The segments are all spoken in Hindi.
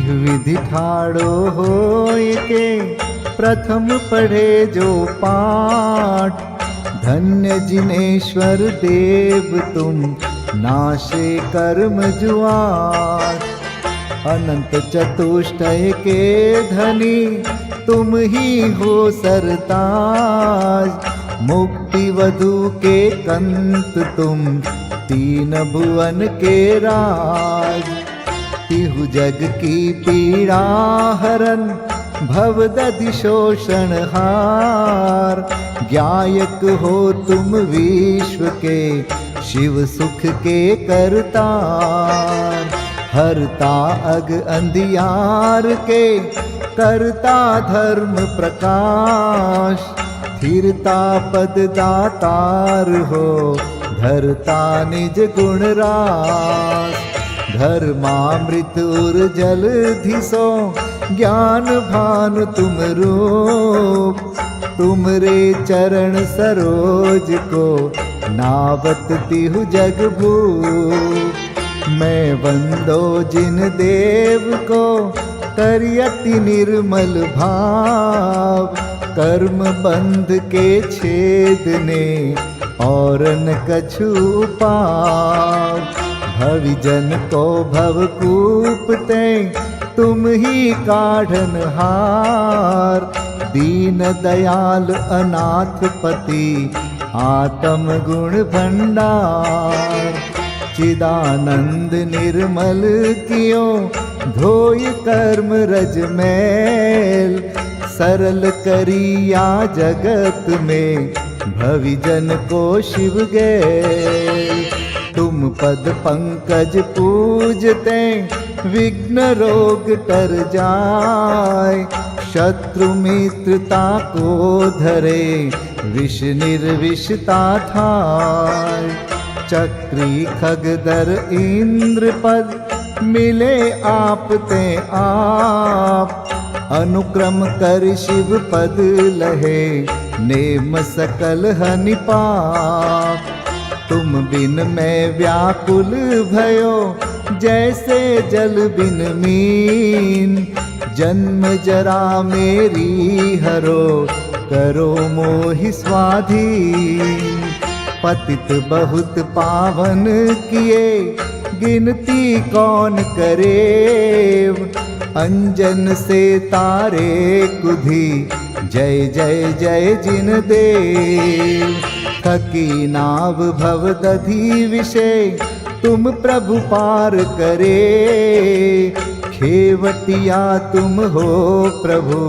इह विधि ठाड़ो होय के प्रथम पढ़े जो पाठ। धन्य जिनेश्वर देव तुम नाशे कर्म जुआर। अनंत चतुष्टय के धनी तुम ही हो सरताज। मुक्ति वधु के कंत तुम तीन भुवन के राज। तिहु जग की पीड़ा हरन भवदधि शोषण हार। ज्ञायक हो तुम विश्व के शिव सुख के करतार। हरता अग अंधियार के करता धर्म प्रकाश। स्थिरता पद दातार हो धरता निज गुण रास। धर्मामृत उर जल धिसो ज्ञान भानु तुम रूप। तुमरे चरण सरोज को नावत तिहु जग भूप। मैं वंदो जिन देव को करियति निर्मल भाव। कर्म बंध के छेदने और न कछु पाव। भविजन को भवकूपते तुम ही काढ़न हार। दीन दयाल अनाथ पति आत्म गुण भंडार। चिदानंद निर्मल कियो धोय कर्म रज मैल। सरल करिया जगत में भविजन को शिव गए। तुम पद पंकज पूजते विघ्न रोग तर जाय। शत्रु मित्रता को धरे विष निर्विषता ठाय। चक्री खगदर इंद्र पद मिले आप ते आप। अनुक्रम कर शिव पद लहे नेम सकल हनि पाप। तुम बिन मैं व्याकुल भयो जैसे जल बिन मीन। जन्म जरा मेरी हरो करो मोहि स्वाधीन। पतित बहुत पावन किए गिनती कौन करेव। अंजन से तारे कुधी जय जय जय जिन देव। थकी नाव भवदधि विषय तुम प्रभु पार करे। खेवटिया तुम हो प्रभु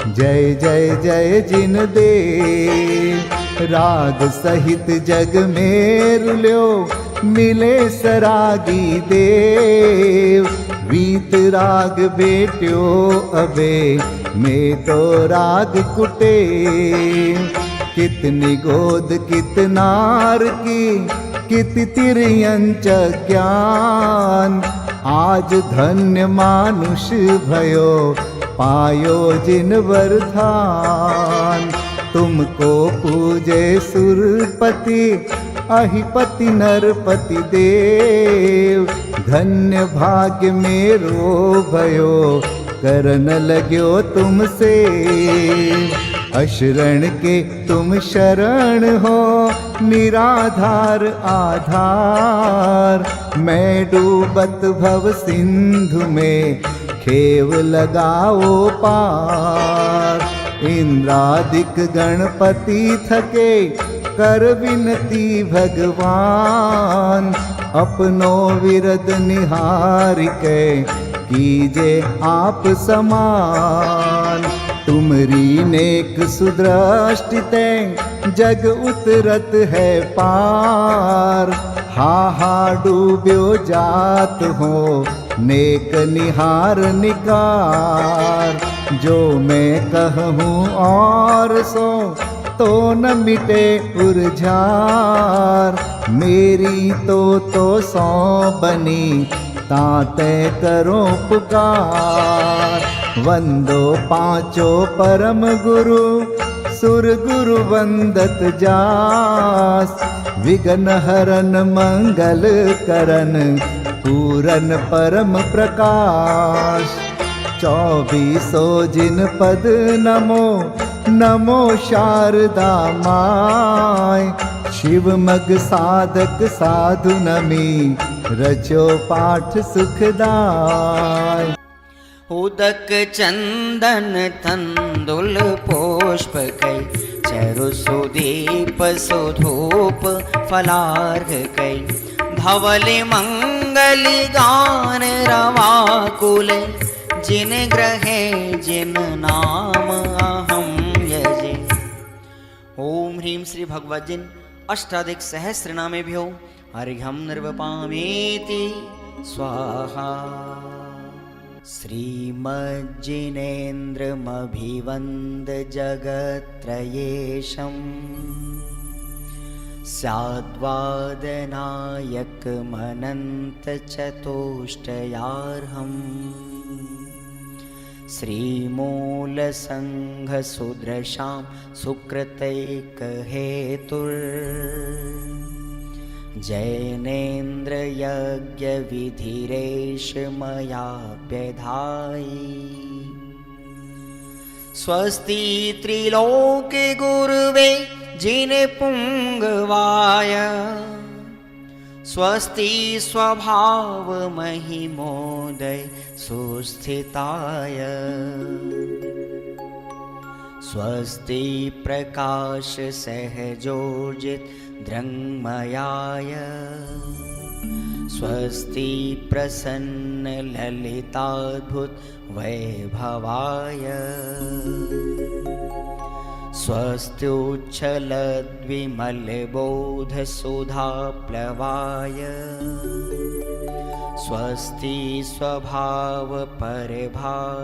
जय जय जय जिन देव। राग सहित जग में रुल्यो मिले सरागी देव। वीत राग बेट्यो अबे में तो राग कुटे। कितनी गोद कितनार की कित तिर्यंच ज्ञान। आज धन्य मानुष भयो पायो जिन वरदान। तुमको पूजे सुरपति अहिपति नरपति देव। धन्य भाग्य मेरो भयो करन लग्यो तुमसे। अशरण के तुम शरण हो निराधार आधार। मैं डूबत भव सिंधु में खेव लगाओ पार। इंद्रादिक गणपति थके कर विनती भगवान। अपनो विरद निहारिके कीजे आप समान। तुमरी नेक सुदृष्टिते जग उतरत है पार। हा हा डूब्यो जात हो नेक निहार निकार। जो मैं कहूँ और सो तो न मिटे उर्झार। मेरी तो सौ बनी ताते करो पुकार। वंदो पांचों परम गुरु सुर गुरु वंदत जास। विघ्न हरन मंगल करन पूरन परम प्रकाश। 24 जिन पद नमो नमो शारदा माय। शिव मग साधक साधु नमी रचो पाठ सुखदाय। उदक चंदन तंदुल पुष्प कै चरु सुदीप सुधूप फलार्घ कै। धवल मंगल गान रवाकुल जिन ग्रहे जिन नाम अहम यजे। ओम ह्रीं श्री भगवद्जिन अष्टाधिक सहस्र नामे भ्यो अर्घ्यं निर्वपामेति स्वाहा। श्रीमज्जिनेन्द्रमभिवन्द जगत्त्रयेशम् स्याद्वादनायकमनन्तचतुष्टयार्हम्। श्रीमूलसङ्घसुदृशां सुकृतैकहेतुर्। जैनेन्द्रयज्ञविधिरेष मयाप्यधायि। स्वस्ति त्रिलोके गुरुवे जिने पुंगवाय। स्वस्ति स्वभाव महिमोदय सुस्थिताय। स्वस्ति प्रकाश सहजोजित दृङ्मयाय। स्वस्ति प्रसन्न ललिताद्भुत वैभवाय। स्वस्त्युच्छलद्विमलबोधसुधाप्लवाय। स्वस्ति स्वभाव परभाव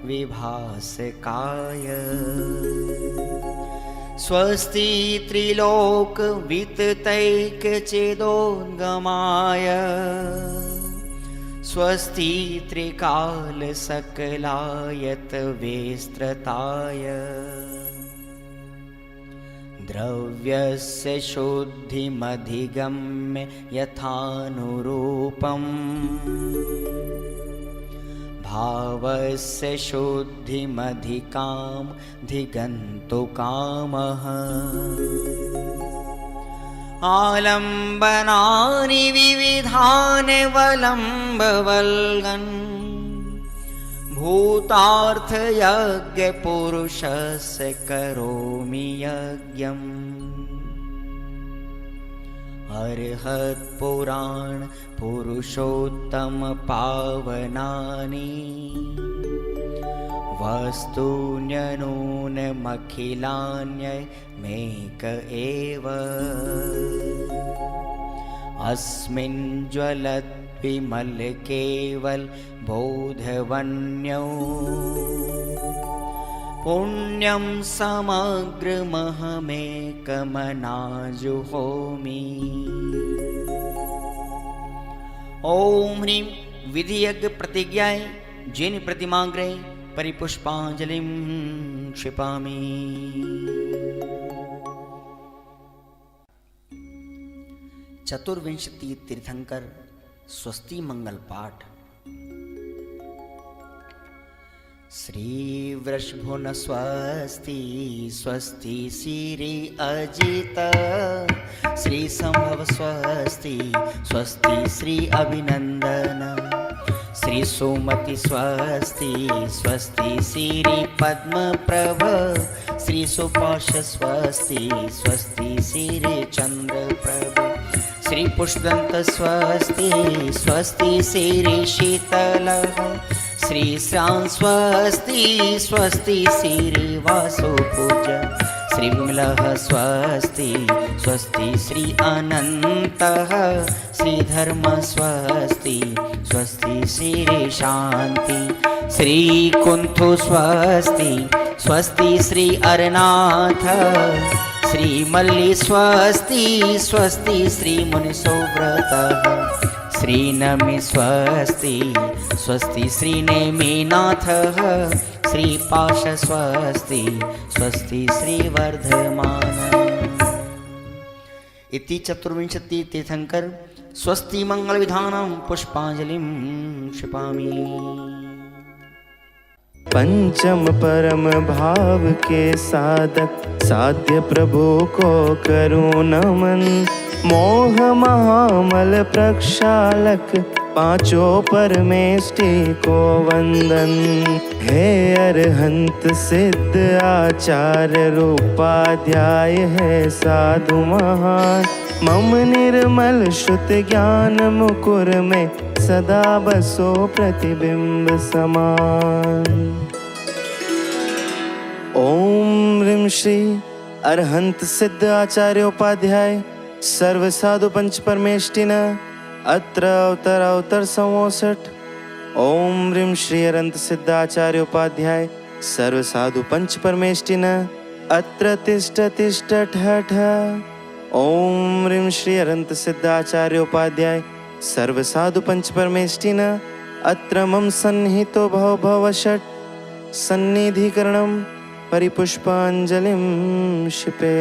विभासकाय। स्वस्ति त्रिलोक विततैकचेदोद्गमाय। स्वस्ति त्रिकाल सकलायत विस्तृताय। द्रव्यस्य शुद्धिमधिगम्य यथानुरूपम्। भावस्य शुद्धिमधिकां धिगन्तुकामः। आलम्बनानि विविधानि वलम्बवल्गन्। भूतार्थयज्ञपुरुषस्य करोमि यज्ञम्। अर्हत्पुराण पुरुषोत्तम पावनानि। वस्तून्यनूनमखिलान्यमेक एव। अस्मिन् ज्वलद्विमल केवल बोधवन्यो। पुण्यं समग्रमहमेकमनाजुहोमि। ओम ह्रीं विधियज्ञ प्रतिज्ञाय जिन प्रतिमाग्रे परिपुष्पांजलिं क्षिपामि। चतुर्विंशति तीर्थंकर स्वस्ति मंगल पाठ। श्री वृषभुन स्वस्ति स्वस्ति श्री अजित। श्री संभव स्वस्ति स्वस्ति श्री अभिनंदन। श्री सुमति स्वस्ति स्वस्ति श्री पद्म प्रभ। श्री सुपाश स्वस्ति स्वस्ति श्री चंद्र प्रभ। श्री पुष्पदंत स्वस्ति स्वस्ति श्री शीतल। श्री श्रां स्वस्ति स्वस्ति श्री वासुपूज। श्री विमलः स्वस्ति स्वस्ति श्री अनन्तः। श्री धर्म स्वस्ति स्वस्ति श्री शांति। श्री कुंथु स्वस्ति स्वस्ति श्री अरनाथ। श्री मल्ली स्वस्ति स्वस्ति श्री मुनिसुव्रतः। श्री नमि स्वस्ति स्वस्ति श्री नेमिनाथः। श्री पाश स्वस्ति स्वस्ति श्री वर्धमान। इति चतुर्विंशति तीर्थंकर स्वस्ति मंगल विधानं पुष्पांजलिं क्षिपामि। पंचम परम भाव के साधक साध्य प्रभु को करूं नमन। मोह महामल प्रक्षालक पांचों परमेष्टि को वंदन। हे अरहंत सिद्ध आचार्य रूपाध्याय है साधु महान। मम निर्मल शुद्ध ज्ञान मुकुर में सदा बसो प्रतिबिंब समान। ओम ह्रीं श्री अरहंत सिद्ध आचार्य उपाध्याय सर्व साधु पंच परमेष्टिन अत्र अवतर अवतर 67। ओम ह्रीं श्री अरहंत सिद्ध आचार्य उपाध्याय सर्व साधु पंच परमेष्टिन अत्र तिष्ठ तिष्ठ ठठ। ओम ह्रीं श्री अरहंत सिद्ध आचार्य उपाध्याय सर्व साधु पंच परमेष्टिन अत्र मम सन्निहितो भव भव षट्। सन्निधिकरणं परिपुष्पांजलिं क्षिपे।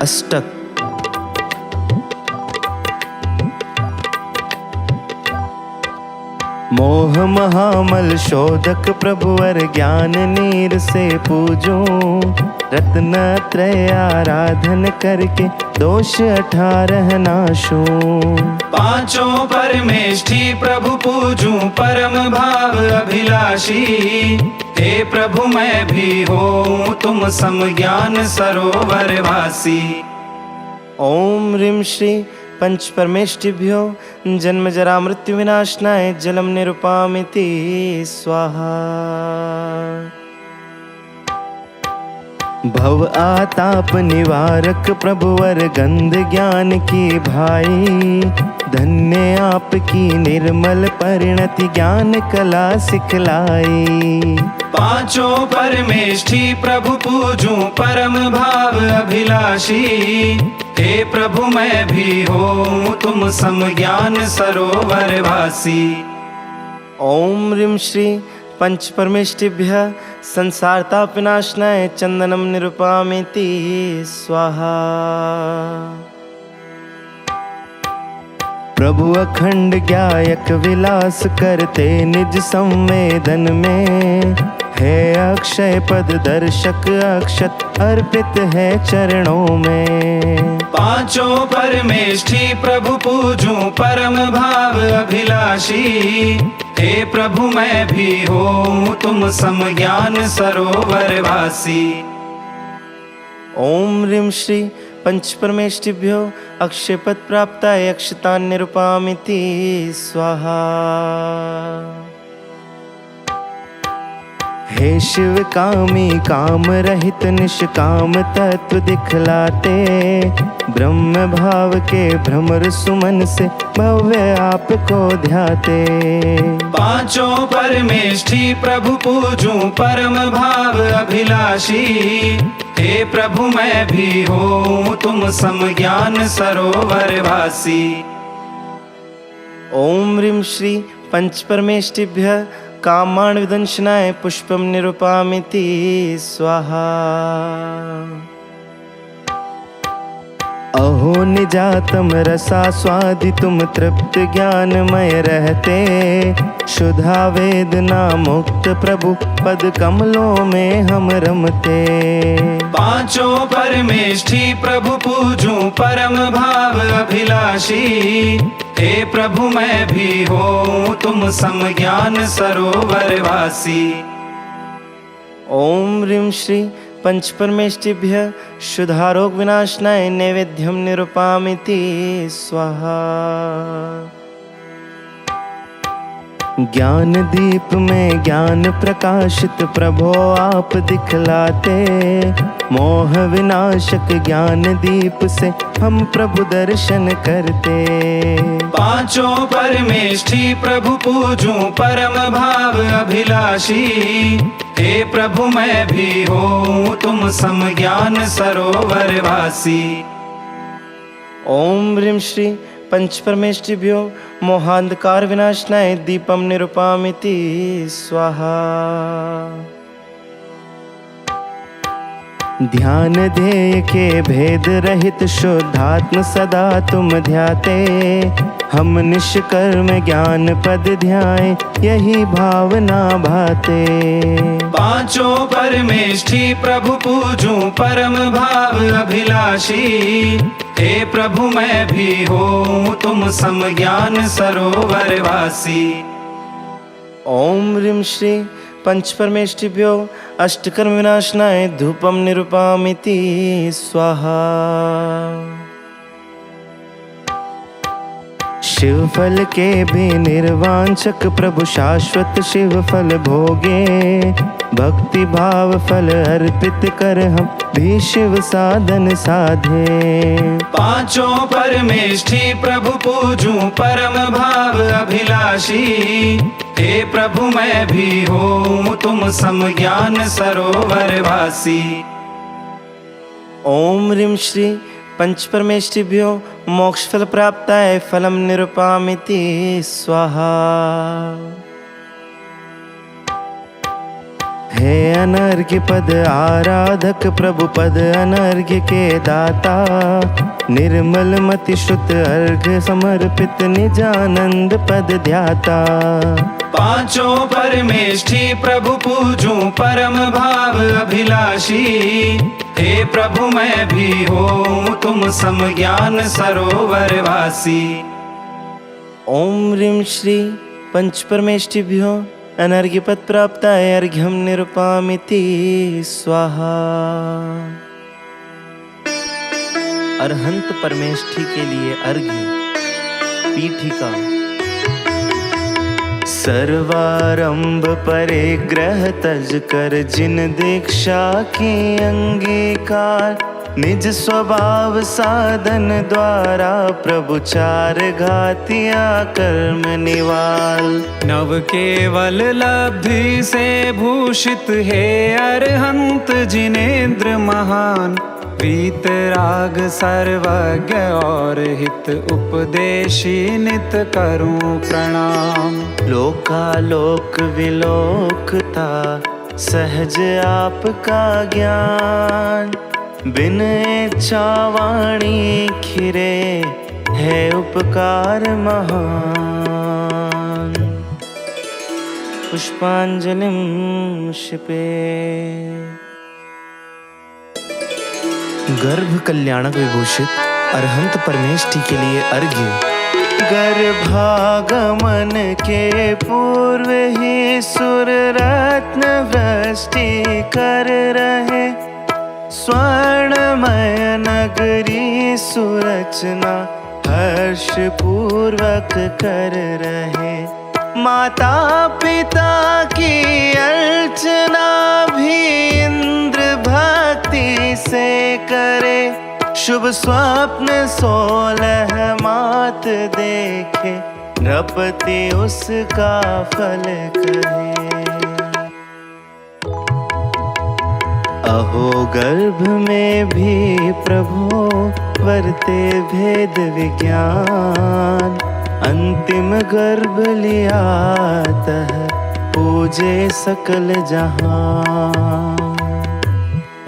अष्टक। मोह महामल शोधक प्रभुवर ज्ञान नीर से पूजूं। रत्न त्रय आराधन करके दोष 18 नाशूं। पांचों परमेष्ठि प्रभु पूजूं परम भाव अभिलाषी। हे प्रभु मैं भी हूँ तुम सम ज्ञान सरोवर वासी। ओम ह्रीं श्री पंच परमेष्टिभ्यो जन्म जरा मृत्यु विनाशनाय जलम निरुपामिति स्वाहा। भव आताप निवारक प्रभुवर गंध ज्ञान की भाई। धन्य आपकी निर्मल परिणति ज्ञान कला सिखलाई। पांचों परमेष्ठि प्रभु पूजूं परम भाव अभिलाषी। हे प्रभु मैं भी हूँ तुम सम ज्ञान सरोवर वासी। ओम ह्रीं श्री पंच परमेष्टिभ्यः संसार ताप विनाशनाय चंदनम निरुपामिति स्वाहा। प्रभु अखंड ज्ञायक विलास करते निज संवेदन में। है अक्षय पद दर्शक अक्षत अर्पित है चरणों में। पांचों परमेष्ठि प्रभु पूजूं परम भाव अभिलाषी। हे प्रभु मैं भी हूँ तुम सम ज्ञान सरोवर वासी। ओम ह्रीं श्री पंच परमेष्टिभ्यो अक्षय पद प्राप्ताय अक्षतान् निरुपामिति स्वाहा। हे शिव कामी काम रहित निष्काम तत्व दिखलाते। ब्रह्म भाव के भ्रमर सुमन से भव्य आपको ध्याते। पांचों परमेष्ठि प्रभु पूजूं परम भाव अभिलाषी। हे प्रभु मैं भी हूँ तुम सम ज्ञान सरोवर वासी। ओम ह्रीं श्री पंच परमेष्टिभ्यः कामान् विदंशनाय पुष्पम निरुपामिति स्वाहा। अहो निजातम रसा स्वादि तुम तृप्त ज्ञानमय रहते। शुद्धा वेदना मुक्त प्रभु पद कमलों में हम रमते। पांचों परमेष्ठि प्रभु पूजूं परम भाव अभिलाषी। हे प्रभु मैं भी हूँ तुम सम ज्ञान सरोवर वासी। ओम ह्रीं श्री पंच परमेष्टिभ्यः शुद्धारोग विनाशनाय नैवेद्यम निरुपामिति स्वाहा। ज्ञान दीप में ज्ञान प्रकाशित प्रभो आप दिखलाते। मोह विनाशक ज्ञान दीप से हम प्रभु दर्शन करते। पांचों परमेष्ठि प्रभु पूजूं परम भाव अभिलाषी। हे प्रभु मैं भी हूँ तुम सम ज्ञान सरोवर वासी। ओम ह्रीं श्री पंच परमेष्टिभ्यो मोहांधकार विनाशनाय दीपम निरुपामिति स्वाहा। ध्यान ध्येय के भेद रहित शुद्धात्म सदा तुम ध्याते। हम निष्कर्म ज्ञान पद ध्याए, यही भावना भाते। पांचों परमेष्ठी प्रभु पूजूं परम भाव अभिलाषी। हे प्रभु मैं भी हूँ तुम सम ज्ञान सरोवर वासी। ओम ह्रीं श्री पंच परमेष्ठिभ्यो अष्टकर्म विनाशनाय धूपम निरूपामिति स्वाहा। शिव फल के भी निर्वांचक प्रभु शाश्वत शिव फल भोगे। भक्ति भाव फल अर्पित कर हम भी शिव साधन साधे। पांचों परमेष्ठी प्रभु पूजूं परम भाव अभिलाषी। हे प्रभु मैं भी हूँ तुम सम ज्ञान सरोवर वासी। ओम ह्रीं श्री पंच परमेष्ठिभ्यो मोक्ष फल प्राप्ताय फलम निरूपामिति स्वाहा। हे अनर्घ्य पद आराधक प्रभु पद अनर्घ्य के दाता। निर्मल मति श्रुत अर्घ्य समर्पित निजानंद पद ध्याता। पांचों परमेष्ठी प्रभु पूजूं परम भाव अभिलाषी। हे प्रभु मैं भी हूँ तुम सम ज्ञान सरोवर वासी। ओम ह्रीं श्री पंच परमेष्ठिभ्यो अनर्घ्य पद प्राप्ताय अर्घ्यम निरूपामिति स्वाहा। अरहंत परमेष्ठी के लिए अर्घ्य पीठिका। सर्वारंभ परिग्रह तज कर जिन दीक्षा की अंगीकार। निज स्वभाव साधन द्वारा प्रभु चार घातिया कर्म निवाल। नव केवल लब्धि से भूषित है अरहंत जिनेन्द्र महान। वीतराग सर्वज्ञ और हित उपदेशी नित करूं प्रणाम। लोकालोक विलोकता सहज आपका ज्ञान। बिन इच्छा वाणी खिरे है उपकार महान। पुष्पांजलिं क्षिपे। गर्भ कल्याणक विभूषित अरहंत परमेष्ठी के लिए अर्घ्य। गर्भागमन के पूर्व ही सुर रत्न वृष्टि कर रहे। स्वर्णमय नगरी सुरचना हर्ष पूर्वक कर रहे। माता पिता की अर्चना भी इंद्र भक्ति से करे। शुभ स्वप्न 16 मात देखे। नृपति उसका फल कहे। अहो गर्भ में भी प्रभु वर्ते भेद विज्ञान। अंतिम गर्भ लिया तह पूजे सकल जहां।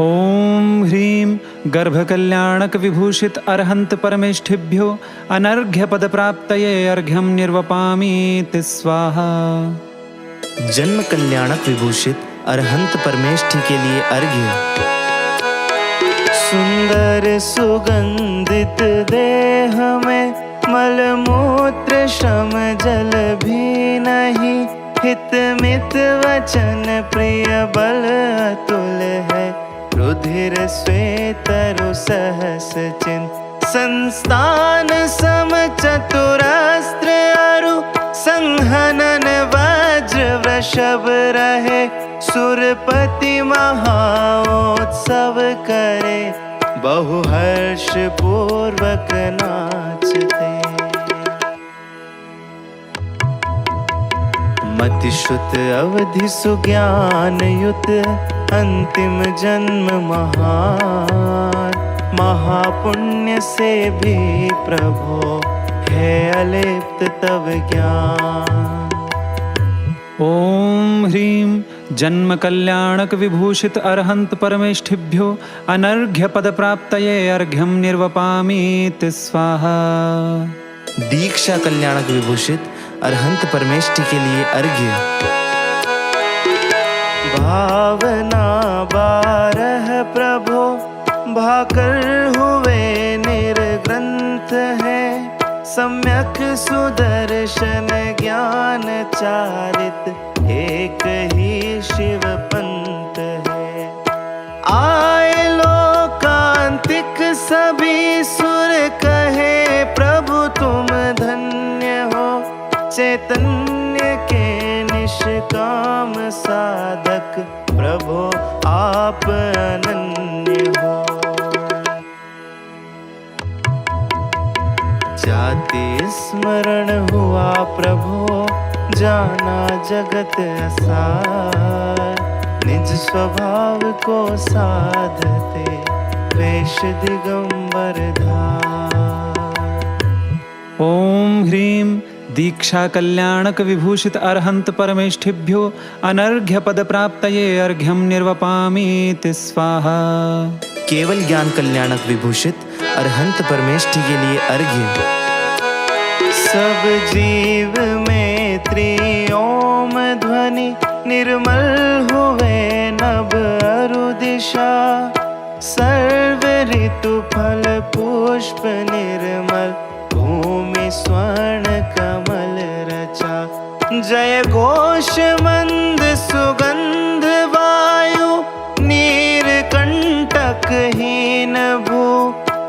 ओम ह्रीं गर्भ कल्याणक विभूषित अरहंत परमेष्ठिभ्यो अनर्घ्य पद प्राप्तये अर्घ्यम निर्वपामीति स्वाहा। जन्म कल्याणक विभूषित अरहंत परमेष्ठी के लिए अर्घ्य। सुंदर सुगंधित देह में मलमूत्र श्रम जल भी नहीं। हित मित वचन प्रिय बल अतुल है। रुधिर श्वेतरु सहस चिन्ह संस्थान सम चतुरस्त्र अरु। संहनन वज्र वृषभ रहे। सुरपति महाउत्सव करे। बहु हर्ष पूर्वक नाचते। मतिश्रुत अवधि सुज्ञान युत अंतिम जन्म महान। महापुण्य से भी प्रभो है अलिप्त तव ज्ञान। ओम ह्रीं जन्म कल्याणक विभूषित अरहंत परमेष्ठिभ्यो अनर्घ्य पद प्राप्तये अर्घ्यम निर्वपामीति स्वाहा। दीक्षा कल्याणक विभूषित अरहंत परमेष्ठि के लिए अर्घ्य। भावना 12 प्रभो भाकर हुए निर्ग्रंथ है, सम्यक सुदर्शन ज्ञान चारित एक ही शिव पंथ है। आए लोकांतिक सभी सुर कहे प्रभु तुम धन्य हो, चैतन्य के निष्काम साधक प्रभु आप अनन्य हो। जाति स्मरण हुआ प्रभु जाना जगत असार, निज स्वभाव को साधते वेश दिगंबर धार। ओम ह्रीं दीक्षा कल्याणक विभूषित अरहंत परमेष्ठिभ्यो अनर्घ्य पद प्राप्तये अर्घ्यम निर्वपामीति स्वाहा। केवल ज्ञान कल्याणक विभूषित अरहंत परमेष्ठि के लिए अर्घ्य। सब जीव में त्रिओम ध्वनि निर्मल हुए नभ अरु दिशा, सर्व ऋतु फल पुष्प निर्मल भूमि स्वर्ण कमल रचा। जय घोष मंद सुगंध वायु नीरकंटक हीन भू,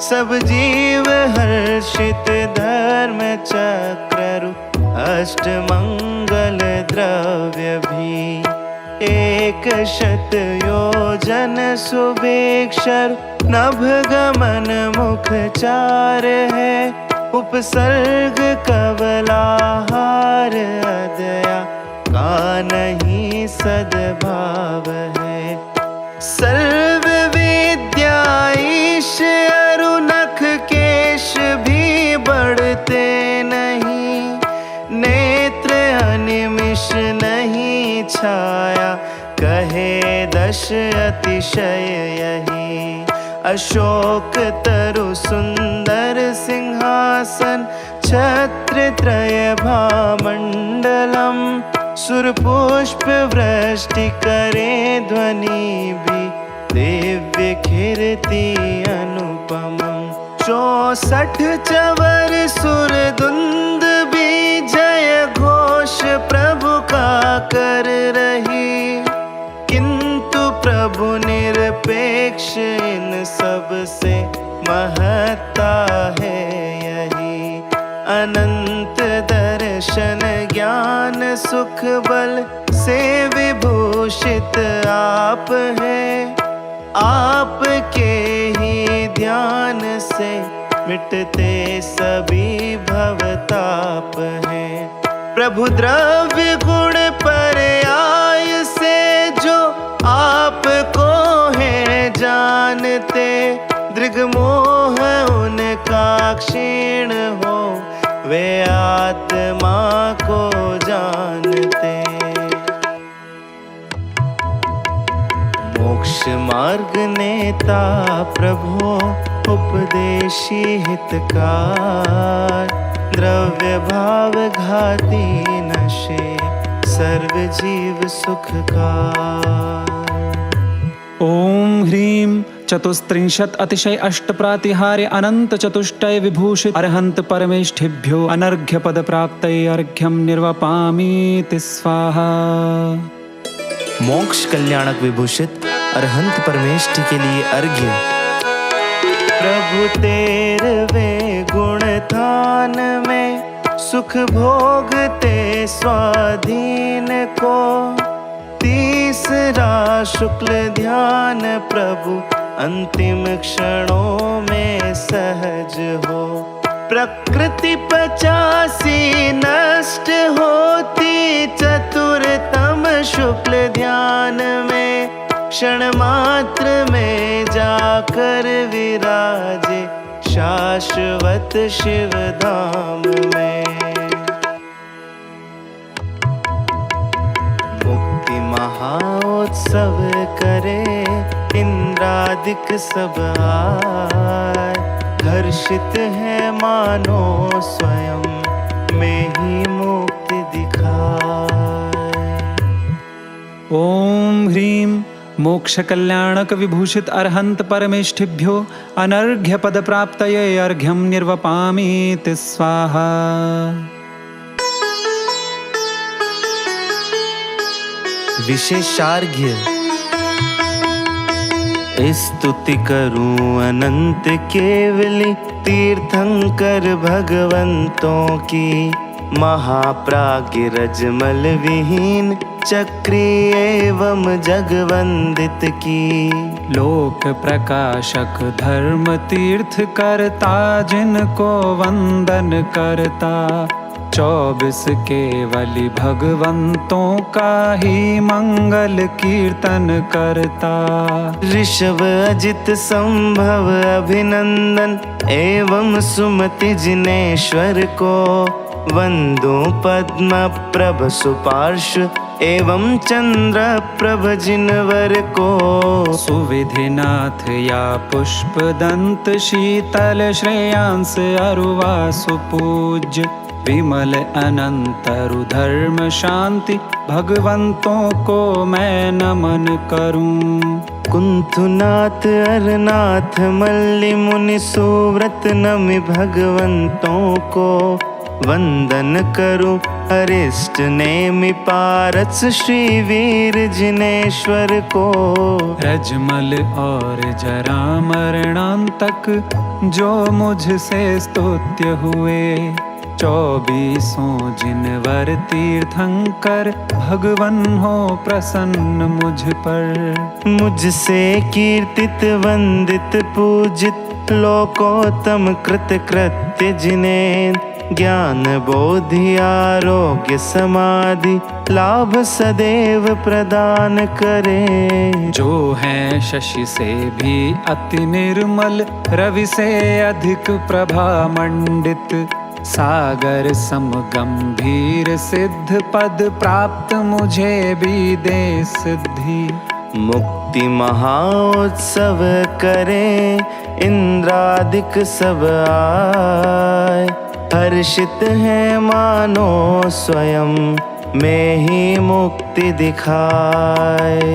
सब जीव हर्षित धर्म चक्रु अष्ट मंगल द्रव्य भी। 100 योजन सुभिक्षर नभ गमन मुख चार है, उपसर्ग कवलाहार अदया का नहीं सद्भाव है। सर्व विद्या ईश अरुनख केश भी बढ़ते नहीं, नेत्र अनिमिष नहीं छाया कहे 10 अतिशय यही। अशोक तरु सुंदर सिंहासन छत्र त्रय भामंडलम, सुरपुष्प वृष्टि करे ध्वनि भी दिव्य कीर्ति अनुपमं। 64 चवर सुर धुंद भी जय घोष प्रभु का कर रही, किंतु प्रभु निरपेक्ष इन सब से महत्ता है यही। अनंत दर्शन ज्ञान सुख बल से विभूषित आप है, आपके ही ध्यान से मिटते सभी भवताप हैं। प्रभु द्रव्य गुण पर्याय से जो आपको है जानते, दृग्मोह उनका क्षीण हो वे आत्मा को जानते। मोक्ष मार्ग नेता प्रभु उपदेशी हितकार, द्रव्य भाव घाती नशे सर्व जीव सुखकार। ओम ह्रीं चतुस्त्रिंशत् अतिशय अष्ट प्रातिहार्य अनंत चतुष्टय विभूषित अरहंत परमेष्ठिभ्यो अनर्घ्य पद प्राप्तये अर्घ्यम निर्वपामीति स्वाहा। मोक्ष कल्याणक विभूषित अरहंत परमेष्ठि के लिए अर्घ्य। प्रभु 13वें गुण थान में सुख भोगते स्वाधीन को, 30रा शुक्ल ध्यान प्रभु अंतिम क्षणों में सहज हो। प्रकृति 85 नष्ट होती चतुरतम शुक्ल ध्यान में, क्षण मात्र में जाकर विराजे शाश्वत शिव धाम में। मुक्ति महा महाउत्सव करे, इंद्रादिक सब आए, हर्षित है मानो स्वयं में ही मुक्ति दिखाए। ॐ ह्रीं मोक्षकल्याणक विभूषित अर्हन्त परमेष्ठिभ्यो अनर्घ्य पद प्राप्तये अर्घ्यं निर्वपामीति स्वाहा। विशेषार्घ्य। स्तुति करूं अनंत केवली, तीर्थंकर भगवंतों की, महाप्राज्ञ रजमल विहीन चक्री एवं जगवंदित की। लोक प्रकाशक धर्म तीर्थ करता, जिनको वंदन करता, 24 केवली भगवंतों का ही मंगल कीर्तन करता। ऋषभ अजित संभव अभिनंदन, एवं सुमति जिनेश्वर को, वंदो पद्म प्रभ सुपार्श्व, एवं चंद्र प्रभ जिनवर को। सुविधिनाथ या पुष्प दंत, शीतल श्रेयांस अरुवा सुपूज्य, विमल अनंतरु धर्म शांति, भगवंतों को मैं नमन करूं। कुंथुनाथ अरनाथ मल्लि मुनि सुव्रत, नमि भगवंतों को, वंदन करूं अरिष्ट नेमि पारस, श्री वीर जिनेश्वर को। रजमल और जरा मरणांतक, जो मुझसे स्तुत्य हुए, 24 जिनवर तीर्थंकर, भगवन हो प्रसन्न मुझ पर। मुझसे कीर्तित वंदित पूजित, लोकोत्तम कृत कृत्य जिन्हें, ज्ञान बोधि आरोग्य समाधि, लाभ सदैव प्रदान करे। जो है शशि से भी अति निर्मल, रवि से अधिक प्रभा मंडित, सागर सम गंभीर सिद्ध पद, प्राप्त मुझे भी दे सिद्धि। मुक्ति महाउत्सव करे, इंद्रादिक सब आए, हर्षित है मानो स्वयं में ही मुक्ति दिखाए।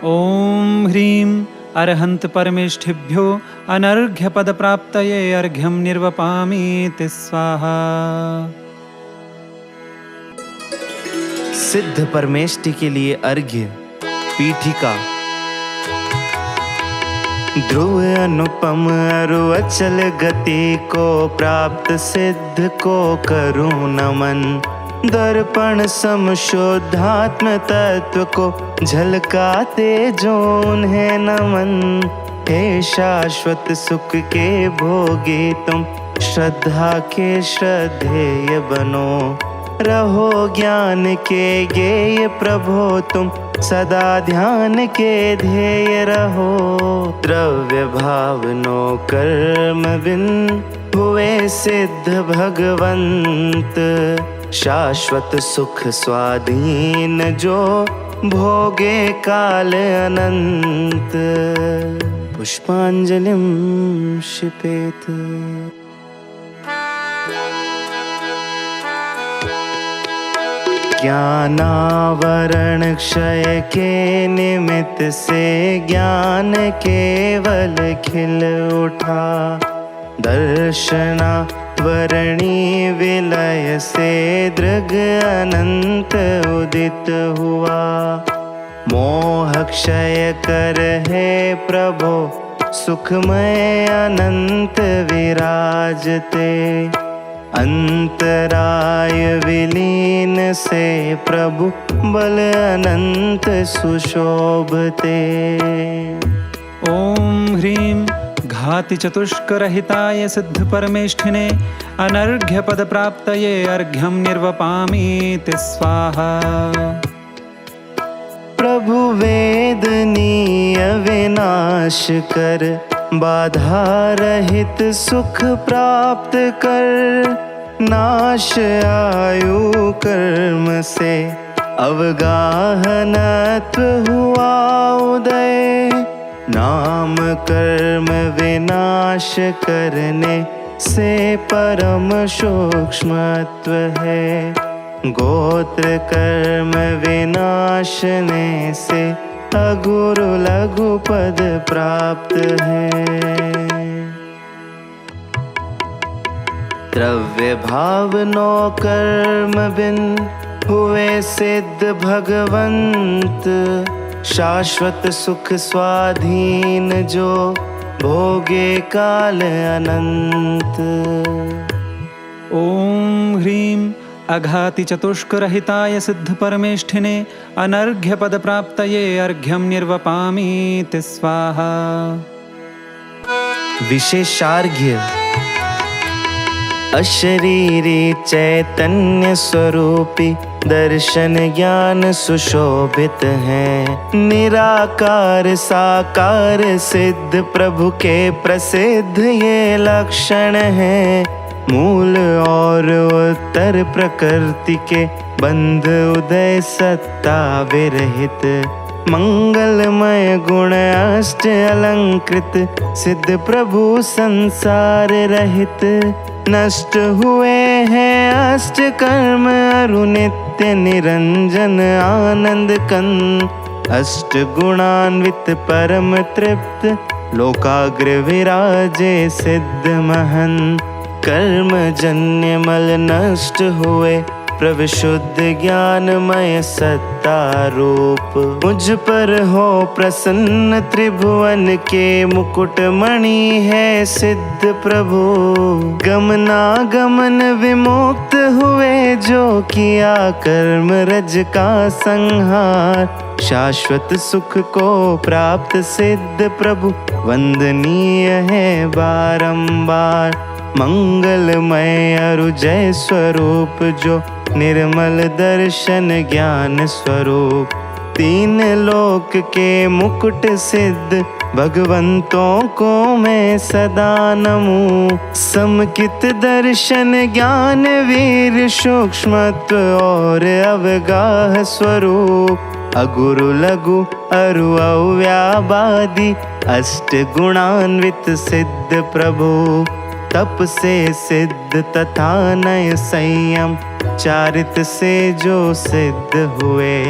ॐ ह्रीं अर्हन्त परमेष्ठिभ्यो अनर्घ्य पद प्राप्तये अर्घ्यं निर्वपामीति स्वाहा। सिद्ध परमेष्टि के लिए अर्घ्य। पीठिका। ध्रुव अनुपम अरु अचल गति को, प्राप्त सिद्ध को करूं नमन, दर्पण सम शुद्धात्म तत्व को, झलकाते जो उन्हें नमन। हे शाश्वत सुख के भोगी तुम, श्रद्धा के श्रद्धेय बनो, रहो ज्ञान के गेय प्रभो तुम, सदा ध्यान के ध्येय रहो। द्रव्य भावनो कर्म बिन हुए सिद्ध भगवंत, शाश्वत सुख स्वाधीन जो भोगे काल अनंत। पुष्पांजलिं क्षिपेत। ज्ञानावरण क्षय के निमित्त से, ज्ञान केवल खिल उठा, दर्शना वरणी विलय से, दृग अनंत उदित हुआ। मोह क्षय कर हे प्रभो, सुखमय अनंत विराजते, अंतराय विलीन से प्रभु, बल अनंत सुशोभते। ॐ ह्रीं घाति चतुष्करहिताय सिद्ध परमेष्ठिने, अनर्घ्य पद प्राप्तये अर्घ्यं निर्वपामीति स्वाहा। प्रभु वेदनीय विनाश कर, बाधा रहित सुख प्राप्त कर, नाश आयु कर्म से, अवगाहनत्व हुआ उदय, नाम कर्म विनाश करने से परम सूक्ष्मत्व है। गोत्र कर्म विनाशने से अगुरु लघु पद प्राप्त है। द्रव्य भाव नो कर्म बिन हुए सिद्ध भगवंत, शाश्वत सुख स्वाधीन जो भोगे काल अनंत। ॐ ह्रीं अघाति चतुष्करहिताय सिद्ध परमेष्ठिने अनर्घ्य पद प्राप्तये अर्घ्यं निर्वपामीति स्वाहा। विशेषार्घ्य अशरीरी चैतन्य स्वरूपी दर्शन ज्ञान सुशोभित हैं। निराकार साकार सिद्ध प्रभु के प्रसिद्ध ये लक्षण हैं। मूल और उत्तर प्रकृति के बंध उदय सत्ता विरहित, मंगलमय गुण अष्ट अलंकृत सिद्ध प्रभु संसार रहित। नष्ट हुए हैं अष्ट कर्म अरु नित्य निरंजन आनंद कंद। अष्ट गुणान्वित परम तृप्त लोकाग्र विराजे सिद्ध महन। कर्म जन्य मल नष्ट हुए प्रभु शुद्ध ज्ञानमय सत्ता रूप। मुझ पर हो प्रसन्न त्रिभुवन के मुकुट मणि है सिद्ध प्रभु। गमनागमन विमुक्त हुए जो किया कर्म रज का संहार। शाश्वत सुख को प्राप्त सिद्ध प्रभु वंदनीय है बारंबार। मंगलमय अरु जय स्वरूप जो निर्मल दर्शन ज्ञान स्वरूप। तीन लोक के मुकुट सिद्ध भगवंतों को मैं सदा नमूं। समकित दर्शन ज्ञान वीर सूक्ष्मत्व और अवगाह स्वरूप। अगुरु लघु अरु अव्याबादि अष्ट गुणान्वित सिद्ध प्रभु। तप से सिद्ध तथा नय संयम चारित से जो सिद्ध हुए।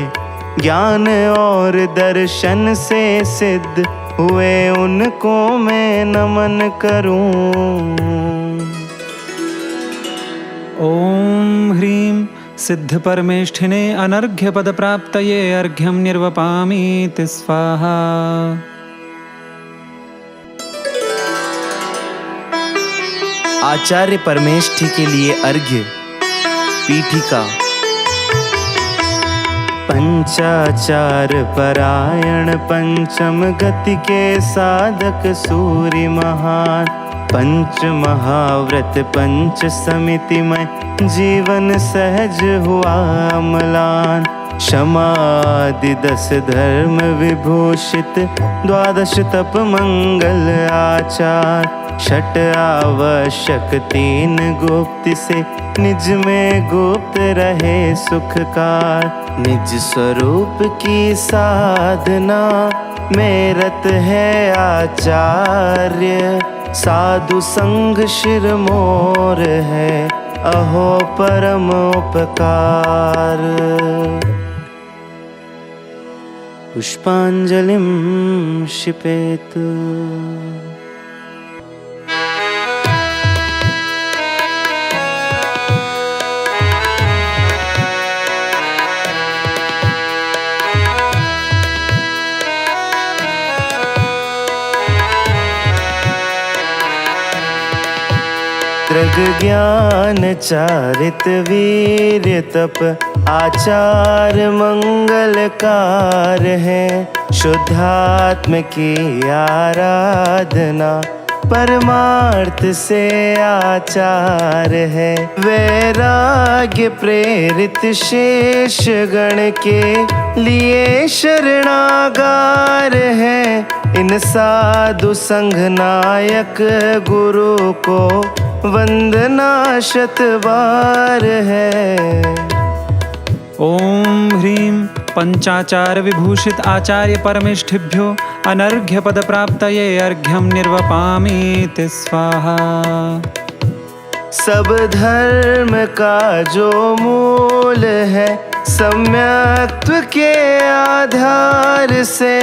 ज्ञान और दर्शन से सिद्ध हुए उनको मैं नमन करूं। ॐ ह्रीं सिद्ध परमेष्ठिने अनर्घ्य पद प्राप्तये अर्घ्यं निर्वपामीति स्वाहा। आचार्य परमेष्ठि के लिए अर्घ्य। पीठिका। पंचाचार परायण पंचम गति के साधक सूर्य महान। पंच महाव्रत पंच समिति में जीवन सहज हुआ अम्लान। क्षमादि 10 धर्म विभूषित 12 तप मंगल आचार। छठ आवश्यक 3 गुप्त से निज में गुप्त रहे सुखकार। निज स्वरूप की साधना में रत है आचार्य। साधु संग शिर मोर है अहो परम उपकार। पुष्पांजलिं क्षिपेत्। दृग ज्ञान चारित वीर तप आचार मंगलकार है। शुद्धात्म की आराधना परमार्थ से आचार है। वैराग्य प्रेरित शेष गण के लिए शरणागार है। इन साधु संघ नायक गुरु को वंदना शतबार है। ॐ ह्रीं पंचाचार विभूषित आचार्य परमेष्ठिभ्यो अनर्घ्य पद प्राप्तये अर्घ्यं निर्वपामीति स्वाहा। सब धर्म का जो मूल है सम्यक्त्व के आधार से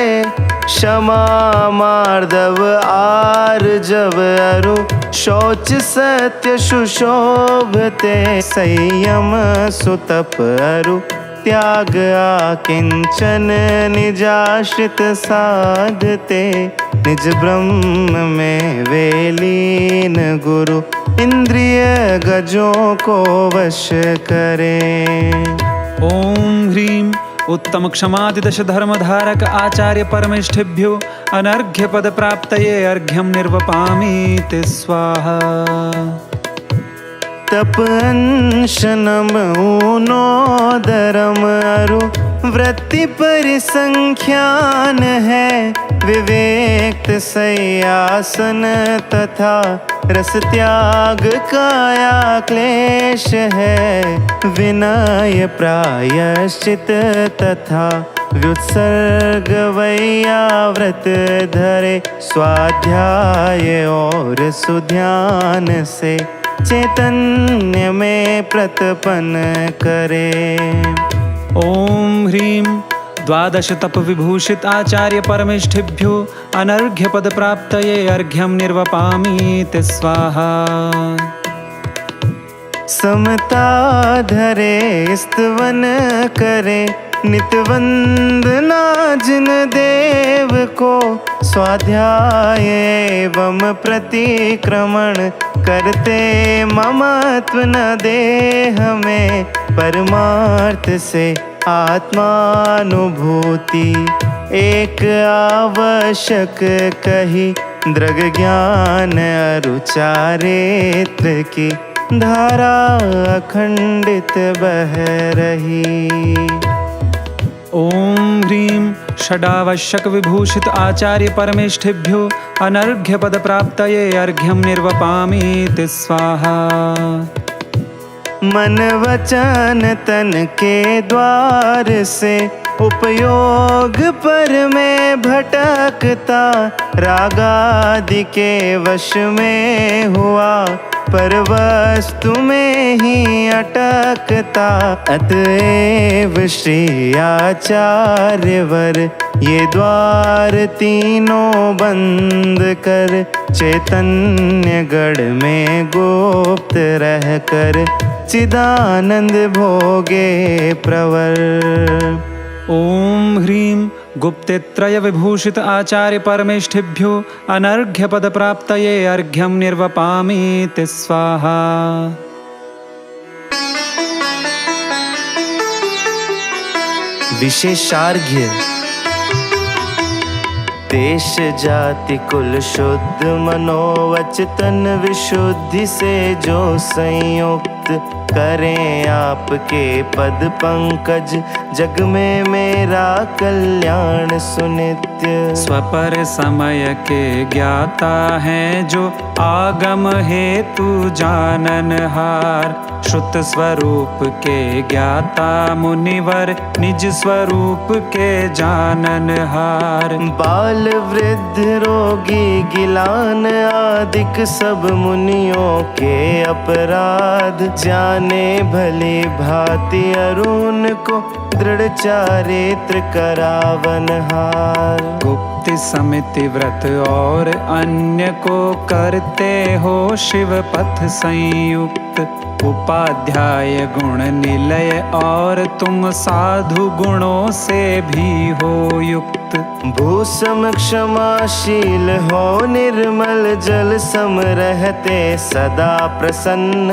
क्षमा मार्दव आर्जव अरु शौच सत्य सुशोभते संयम सुतप अरु त्याग आकिंचन निजाश्रित साधते निज ब्रह्म में वेलीन गुरु इंद्रिय गजों को वश करें। ॐ ह्रीं उत्तम क्षमादिदश धर्मधारक आचार्य परमेष्ठिभ्यो अनर्घ्य पद प्राप्तये अर्घ्यं निर्वपामीति स्वाहा। तप अंशनम ऊनोदरम अरु वृत्ति परिसंख्यान है विवेक सयासन तथा रस त्याग काया क्लेश है विनय प्रायश्चित तथा व्युत्सर्ग वैयाव्रत धरे स्वाध्याय और सुध्यान से चैतन्य में प्रतपन करे। ॐ ह्रीं द्वादश तप विभूषित आचार्य परमेष्ठिभ्यो अनर्घ्य पद प्राप्तये अर्घ्यं निर्वपामीति स्वाहा। समता धरे स्तवन करे नित वंदना जिन देव को स्वाध्याय एवं प्रतिक्रमण करते ममत्व न देह में परमार्थ से आत्मानुभूति एक आवश्यक कही दृग ज्ञान अरु चारित्र की धारा अखंडित बह रही। ॐ ह्रीं षडावश्यक विभूषित आचार्य परमेष्ठिभ्यो अनर्घ्य पद प्राप्तये अर्घ्यं निर्वपामीति स्वाहा। मन वचन तन के द्वार से उपयोग पर में भटकता रागादि के वश में हुआ पर वस्तु में ही अटकता अतएव श्री आचार्यवर ये द्वार तीनों बंद कर चैतन्य गढ़ में गुप्त रह कर चिदानंद भोगे प्रवर। ॐ ह्रीं गुप्तेत्रय विभूषित आचार्य परमेष्ठिभ्यो अनर्घ्य पद प्राप्तये अर्घ्यं निर्वपामीति स्वाहा। विशेषार्घ्य देश जाति कुल शुद्ध मनोवचतन विशुद्धि से जो संयुक्त करें आपके पद पंकज जग में मेरा कल्याण सुनित्य। स्वपर समय के ज्ञाता हैं जो आगम हेतु जाननहार श्रुत स्वरूप के ज्ञाता मुनिवर निज स्वरूप के जाननहार। बाल वृद्ध रोगी गिलान आदिक सब मुनियों के अपराध जाने भली भांति अरुण को दृढ़ चारित्र करावनहार। गुप्त समिति व्रत और अन्य को करते हो शिव पथ संयुक्त उपाध्याय गुण निलय और तुम साधु गुणों से भी हो युक्त। भूसम क्षमाशील हो निर्मल जल सम रहते सदा प्रसन्न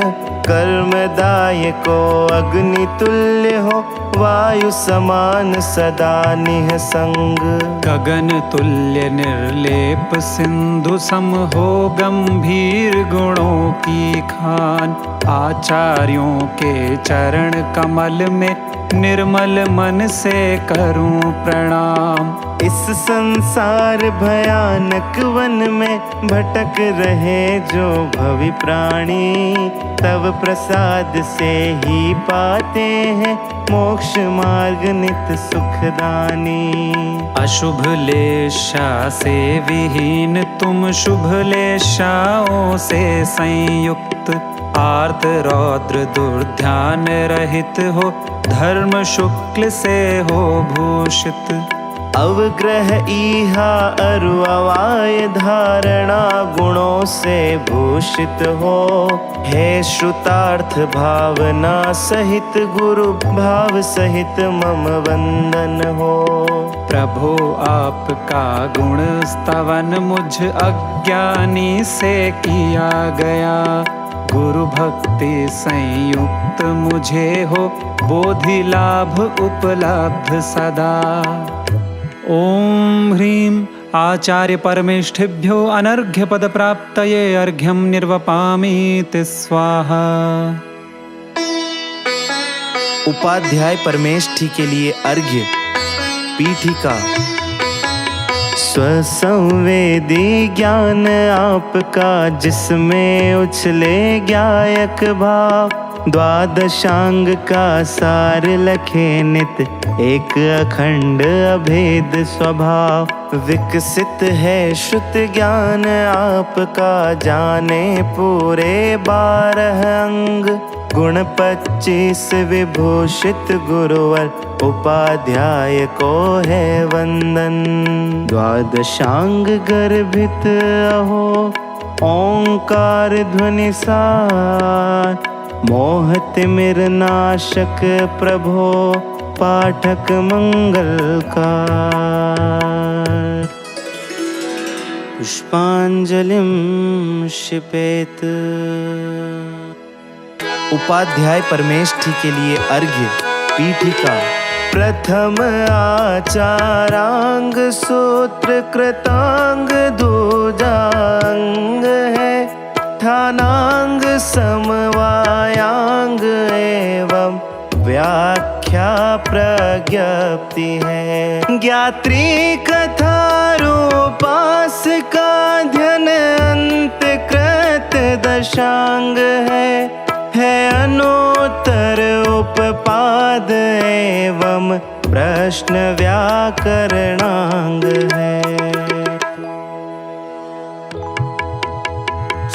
कर्मदायको अग्नि तुल्य हो वायु समान सदा निःसंग। गगन तुल्य निर्लेप सिंधु सम हो गंभीर गुणों की खान आचार्यों के चरण कमल में निर्मल मन से करूं प्रणाम। इस संसार भयानक वन में भटक रहे जो भवि प्राणी, तब प्रसाद से ही पाते हैं मोक्ष मार्ग नित सुखदानी। अशुभ लेशा से विहीन तुम, शुभ लेशाओं से संयुक्त। आर्त रौद्र दुर्ध्यान रहित हो, धर्म शुक्ल से हो भूषित। अवग्रह इहा अरु अवाय धारणा गुणों से भूषित हो। हे श्रुतार्थ भावना सहित गुरु भाव सहित मम वंदन हो। प्रभो आपका गुण स्तवन मुझ अज्ञानी से किया गया। गुरु भक्ति संयुक्त मुझे हो, बोधि लाभ उपलब्ध सदा। ओम ह्रीं आचार्य परमेष्ठिभ्यो अनर्घ्य पद प्राप्तये अर्घ्यं निर्वपामीति स्वाहा। उपाध्याय परमेष्ठी के लिए अर्घ्य। पीठिका। स्वसंवेदी ज्ञान आपका, जिसमें उछले गायक भाव। द्वादशांग का सार लखे नित, एक अखंड अभेद स्वभाव। विकसित है श्रुत ज्ञान आपका, जाने पूरे 12 अंग। गुण 25 विभूषित गुरुवर, उपाध्याय को है वंदन। द्वादशांग गर्भित अहो, ओंकार ध्वनि सार। मोह तिमिर नाशक प्रभो, पाठक मंगलकार। पुष्पांजलिं क्षिपेत। उपाध्याय परमेष्ठी के लिए अर्घ्य। पीठिका। प्रथम आचारांग सूत्र कृतांग दूजांग है। ठानांग समवायांग एवं व्याख्या प्रज्ञप्ति है। ज्ञात्री कथा रूपास का ध्यान अंत कृत दशांग है अनोत्तर उपपाद एवं प्रश्न व्याकरणांग है।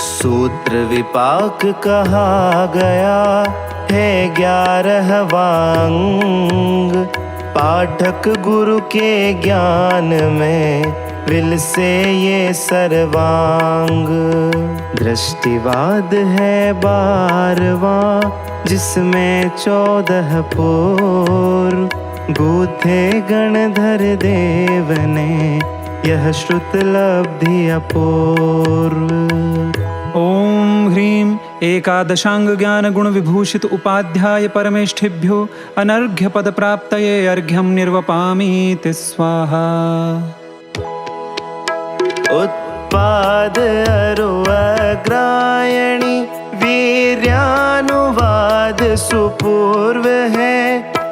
सूत्र विपाक कहा गया है 11वां अंग। पाठक गुरु के ज्ञान में विल से ये सर्वांग। दृष्टिवाद है 12वां, जिसमें 14 पूर्व। गूथे गणधर देव ने यह श्रुत लब्धि अपूर्व। ओम ह्रीं एकादशांग ज्ञान गुण विभूषित उपाध्याय परमेष्ठिभ्यो अनर्घ्य पद प्राप्तये अर्घ्यं निर्वपामीति स्वाहा। उत्पाद अरुअग्रायणी वीर्यानुवाद सुपूर्व है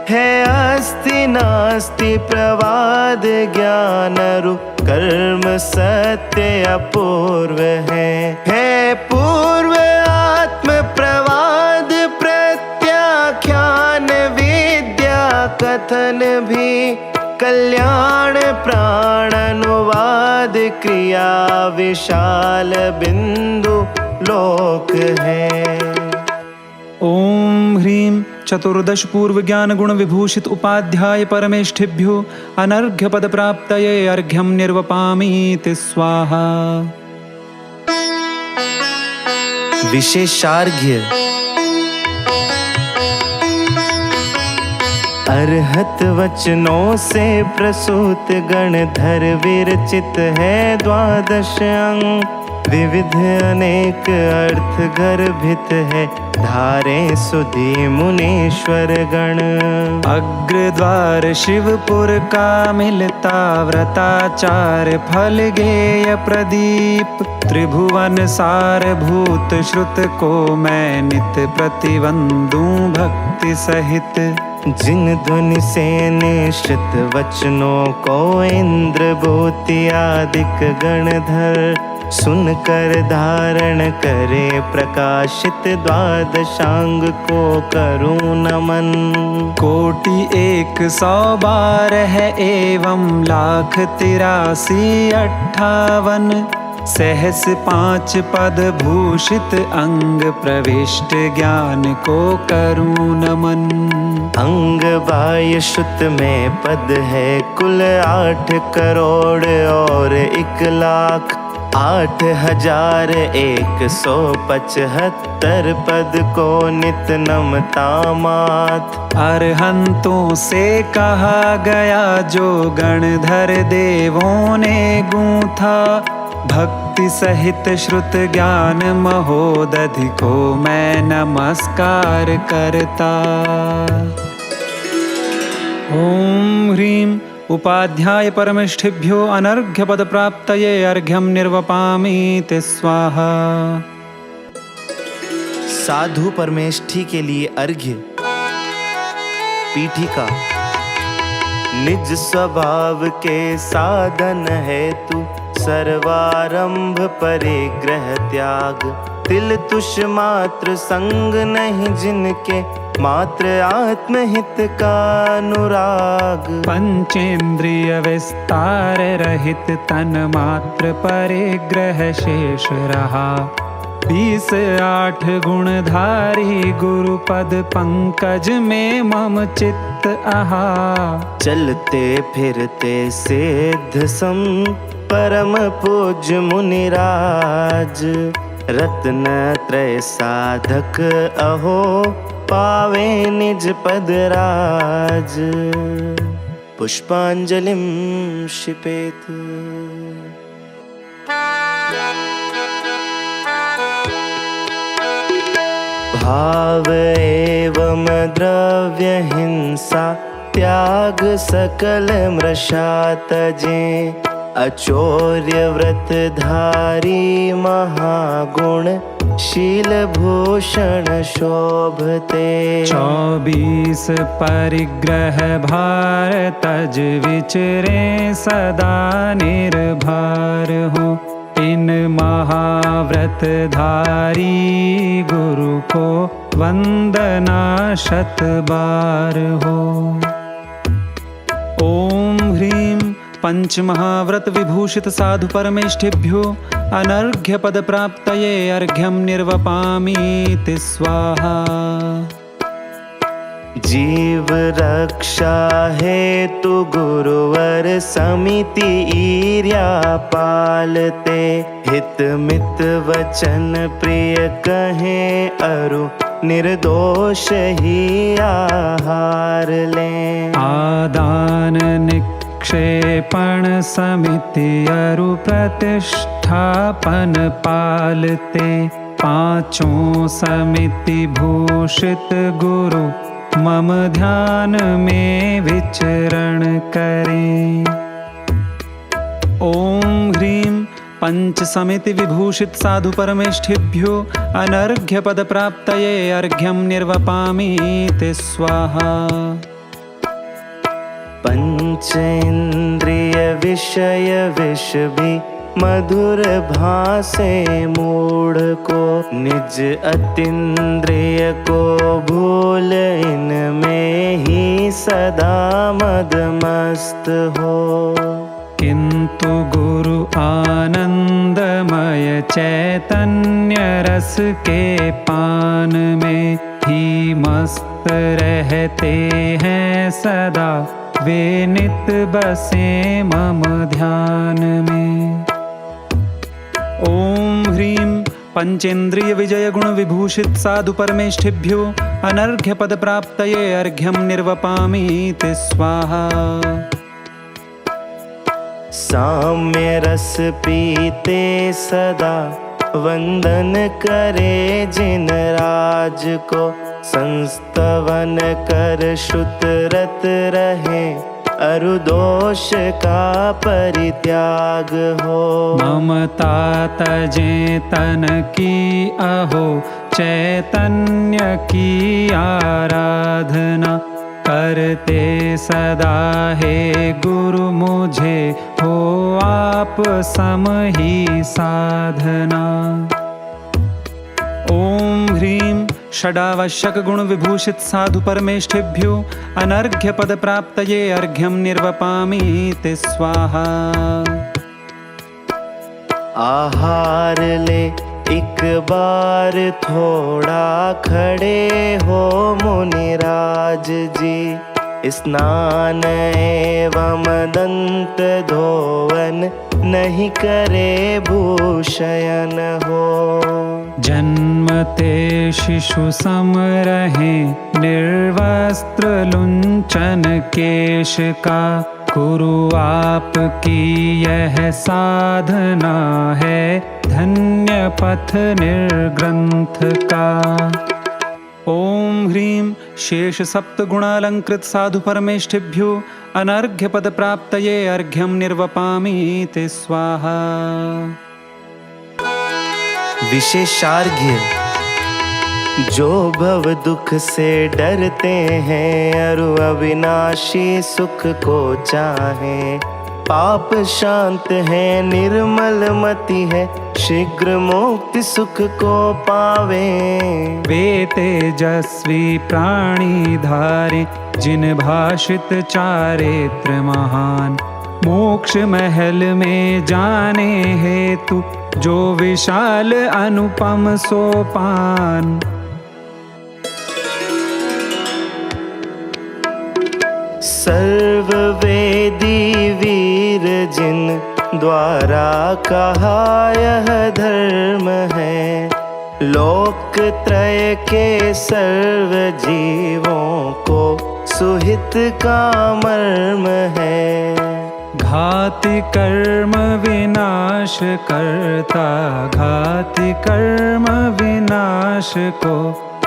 अस्ति नास्ति प्रवाद ज्ञानरु कर्म सत्य अपूर्व है पूर्व आत्म प्रवाद प्रत्याख्यान विद्या कथन भी कल्याण प्राण अनुवाद क्रिया विशाल बिंदु लोक है। ओम ह्रीं चतुर्दश पूर्व ज्ञान गुण विभूषित उपाध्याय परमेष्ठिभ्यो अनर्घ्य पद प्राप्तये अर्घ्यं निर्वपामीति स्वाहा। विशेषार्घ्य। अर्हत वचनों से प्रसूत गणधर विरचित है 12 अंग। विविध अनेक अर्थ गर्भित है, धारे सुधी मुनीश्वर गण। अग्रद्वार शिवपुर का मिलता, व्रताचार फल गेय प्रदीप। त्रिभुवन सारभूत श्रुत को मैं नित प्रतिवंदू भक्ति सहित। जिन ध्वनि से निश्चित वचनों को इंद्र भूति आदिक गणधर सुनकर धारण करे प्रकाशित, द्वादशांग को करूं नमन। 1,112 एवं 1,83,58 सहस 5 पद भूषित अंग प्रविष्ट ज्ञान को करूं नमन। अंग बाह्य शुद्ध में पद है कुल 8 करोड़ और 1,00,000 8,175 पद को नित नमता मात। अरहंतों से कहा गया जो गणधर देवों ने गूंथा, भक्ति सहित श्रुत ज्ञान महोदधि को मैं नमस्कार करता। ओम ह्रीं उपाध्याय परमेष्ठिभ्यो अनर्घ्य पद प्राप्तये अर्घ्यं निर्वपामि ते स्वाहा। साधु परमेष्ठी के लिए अर्घ्य। पीठिका। निज स्वभाव के साधन है तू, सर्वारंभ परिग्रह त्याग। तिल तुष मात्र संग नहीं जिनके, मात्र आत्महित का अनुराग। पंचेंद्रिय विस्तार रहित तन मात्र परिग्रह शेष रहा। 20,8 गुणधारी गुरुपद पंकज में मम चित्त आहा। चलते फिरते सिद्ध सम परम पूज्य मुनिराज। रत्न त्रय साधक अहो, पावे निज पद राज। पुष्पांजलिं क्षिपेत। भाव एवं द्रव्य हिंसा, त्याग सकल मृषा तजे। अचौर्य व्रत धारी महागुण, शील भूषण शोभते। 24 परिग्रह भार तज विचरे सदा निर्भर हो। इन महाव्रत धारी गुरु को वंदना 100 बार हो। ओम ह्रीं पंच महाव्रत विभूषित साधु परमेष्ठिभ्यो अनर्घ्य पद प्राप्तये अर्घ्यं निर्वपामि ते स्वाहा। जीव रक्षा हेतु गुरुवर समिति ईर्या पालते। हित मित वचन प्रिय कहे अरु, निर्दोष ही आहार ले। आदान क्षेपण समिति अरु प्रतिष्ठापन पालते। 5 समिति भूषित गुरु मम ध्यान में विचरण करें। ओम ह्रीं पंच समिति विभूषित साधु परमेष्ठिभ्यो अनर्घ्य पद प्राप्तये अर्घ्यं निर्वपामि ते स्वाहा। पंचेन्द्रिय विषय विष भी मधुर भासे मूढ़ को। निज अतीन्द्रिय को भूल इनमें ही सदा मदमस्त हो। किंतु गुरु आनंदमय चैतन्य रस के पान में ही मस्त रहते हैं सदा। वे नित बसे मम ध्यान में। ओम ह्रीं पंचेन्द्रिय विजय गुण विभूषित साधु परमेष्ठिभ्यो अनर्घ्य पद प्राप्तये अर्घ्यं निर्वपामि ते स्वाहा। साम्य रस पीते सदा वंदन करे जिन राज को, संस्तवन कर श्रुत रत रहे अरु दोष का परित्याग हो। ममता तजे तन की अहो, चैतन्य की आराधना करते सदा हे गुरु, मुझे हो आप सम ही साधना। ओम ह्रीं षडावश्यक गुण विभूषित साधु परमेष्ठिभ्यो अनर्घ्य पद प्राप्तये अर्घ्यं निर्वपामि ते स्वाहा। आहार ले एक बार थोड़ा खड़े हो मुनिराज जी, स्नान एवं दंत धोवन नहीं करे भूषयन हो। जन्मते शिशु सम रहे निर्वस्त्र लुंचन केश का, गुरु आपकी यह साधना है धन्य पथ निर्ग्रंथ का। ओम ह्रीं शेष सप्त गुणालंकृत साधु परमेष्ठिभ्यो अनर्घ्य पद प्राप्तये अर्घ्यं निर्वपामि ते स्वाहा। विशेषार्घ्य जो भव दुख से डरते हैं, अरु अविनाशी सुख को चाहे, पाप शांत है निर्मल मति है, शीघ्र मुक्ति सुख को पावे। वे तेजस्वी प्राणी धारे जिन भाषित चारित्र महान, मोक्ष महल में जाने हेतु जो विशाल अनुपम सोपान। सर्ववेदी वीर जिन द्वारा कहा यह धर्म है, लोक त्रय के सर्व जीवों को सुहित का मर्म है। घाति कर्म विनाश करता, घाति कर्म विनाश को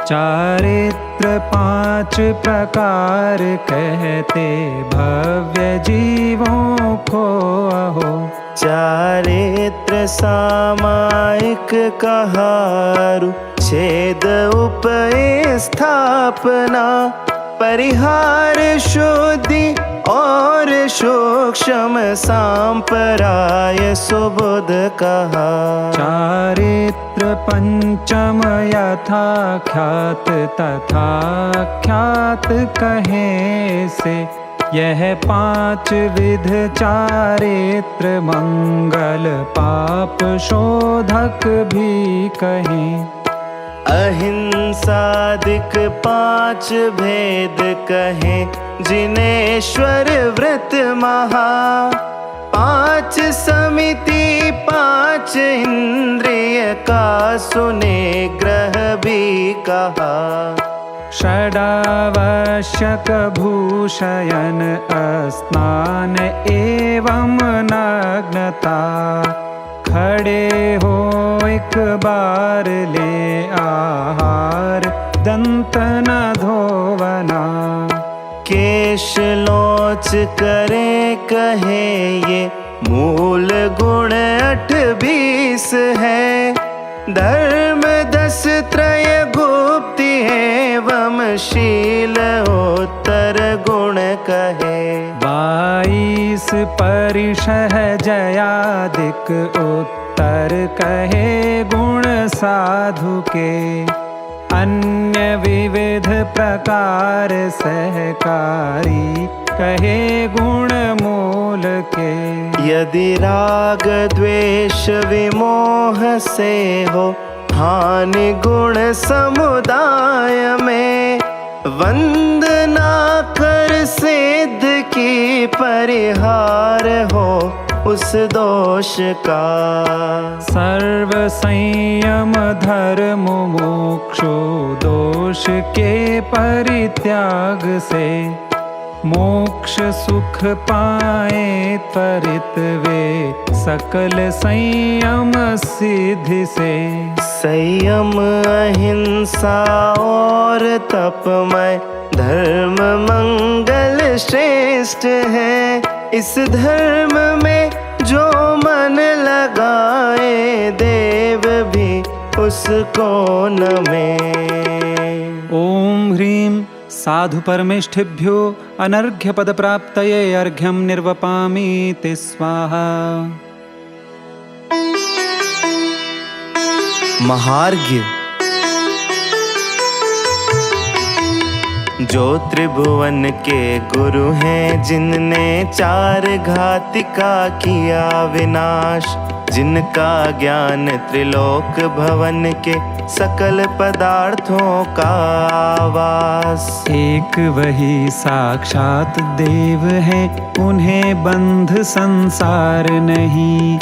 चारित्र 5 प्रकार कहते भव्य जीवों को अहो। चारित्र सामायिक कहारु छेद उपय स्थापना, परिहार शुद्धि और सूक्ष्म सांपराय सुबुध कहा। चारित्र पंचम यथा ख्यात तथा ख्यात कहे से, यह 5 विध चारित्र मंगल पाप शोधक भी कहें। अहिंसादिक 5 भेद कहे जिनेश्वर व्रत महा, 5 समिति 5 इंद्रिय का सुने ग्रह भी कहा। षडावश्यक भूषयन स्नान एवं नग्नता, खड़े हो एक बार ले आहार दंत न धोवना। केश लोच करे कहे ये मूल गुण 28 है, धर्म 10 त्रय गुप्ति एवं शील उत्तर गुण कहे। 22 परिशह जयादिक उत्तर कहे गुण साधु के, अन्य विविध प्रकार सहकारी कहे गुण मूल के। यदि राग द्वेष विमोह से हो हानि गुण समुदाय में, वंदना कर सिद्ध की परिहार हो उस दोष का। सर्व संयम धर्म मोक्षो दोष के परित्याग से, मोक्ष सुख पाए त्वरित वे, सकल संयम सिद्धि से। संयम अहिंसा और तपमय धर्म मंगल श्रेष्ठ है। इस धर्म में जो मन लगाए, देव भी उसको नमे। ओम ह्रीं साधु परमेष्ठिभ्यो अनर्घ्य पद प्राप्तये अर्घ्यं निर्वपामीति स्वाहा। महार्घ्य जो त्रिभुवन के गुरु हैं, जिनने चार घातिका किया विनाश, जिनका ज्ञान त्रिलोक भवन के सकल पदार्थों का आवास। एक वही साक्षात देव है, उन्हें बंध संसार नहीं,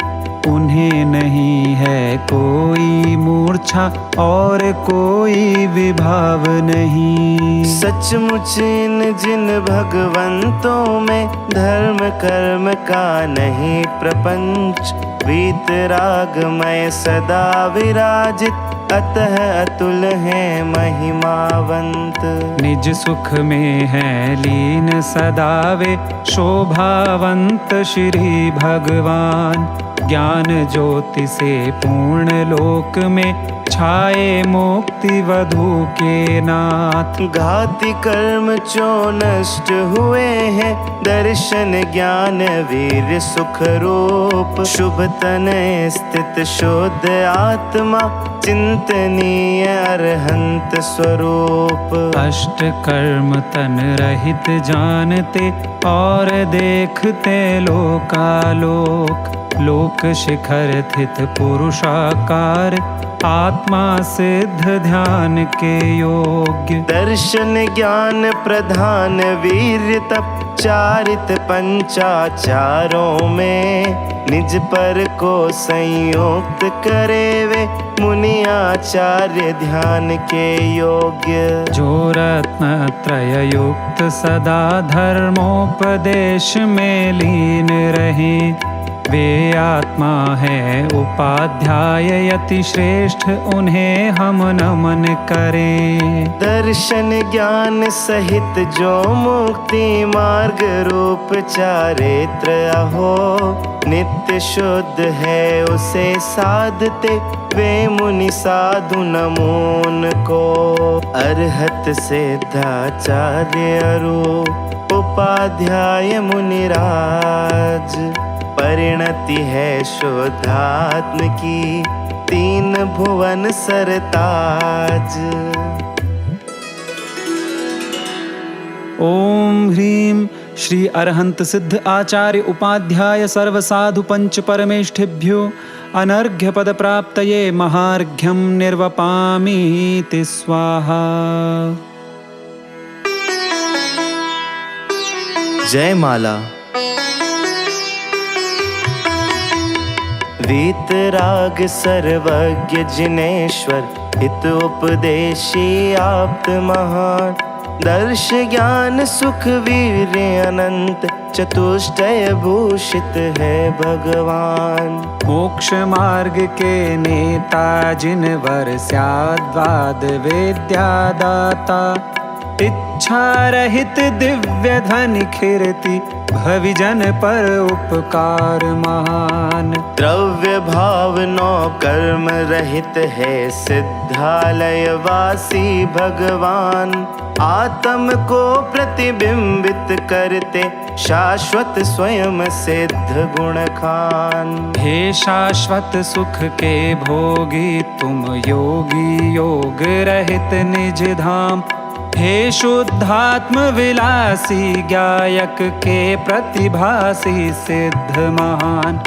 उन्हें नहीं है कोई मूर्छा और कोई विभाव नहीं। सचमुच इन जिन भगवंतों में धर्म कर्म का नहीं प्रपंच, वीतरागमय सदा विराजित, अतः अतुल है महिमावंत। निज सुख में है लीन सदा वे, शोभावंत श्री भगवान। ज्ञान ज्योति से पूर्ण लोक में, छाए मुक्ति वधु के नाथ। घाति कर्म जो नष्ट हुए हैं, दर्शन ज्ञान वीर सुख रूप। शुभ तन स्थित शुद्ध आत्मा, चिंतनीय अरहंत स्वरूप। अष्ट कर्म तन रहित जानते, और देखते लोकालोक। लोक शिखर स्थित पुरुषाकार, आत्मा सिद्ध ध्यान के योग्य। दर्शन ज्ञान प्रधान वीर तप, चारित पंचाचारों में। निज पर को संयुक्त करे वे, मुनि आचार्य ध्यान के योग्य। जो रत्न त्रय युक्त सदा धर्मोपदेश में लीन रहे, वे आत्मा है उपाध्याय यति श्रेष्ठ, उन्हें हम नमन करें। दर्शन ज्ञान सहित जो मुक्ति मार्ग रूप चारित्र अहो, नित्य शुद्ध है उसे साधते, वे मुनि साधु नमोन को। अरहत सिद्धाचार्य रूप उपाध्याय मुनिराज, परिणति है शुद्धात्म की, तीन भुवन सरताज। ओम ह्रीं श्री अरहंत सिद्ध आचार्य उपाध्याय सर्व साधु पंच परमेष्ठिभ्यो अनर्घ्य पद प्राप्तये महार्घ्यं निर्वपामीति स्वाहा। जय माला। वीतराग सर्वज्ञ जिनेश्वर, हित उपदेशी आप्त महान। दर्श ज्ञान सुख वीर अनंत, चतुष्टय भूषित है भगवान। मोक्ष मार्ग के नेता जिनवर स्याद्वाद विद्यादाता, इच्छा रहित दिव्य धन खिरति, भविजन पर उपकार महान। द्रव्य भाव नौ कर्म रहित है सिद्धालय वासी भगवान। आत्म को प्रतिबिंबित करते, शाश्वत स्वयं सिद्ध गुण खान। हे शाश्वत सुख के भोगी, तुम योगी योग रहित निज धाम। हे शुद्धात्म विलासी, गायक के प्रतिभासी सिद्ध महान।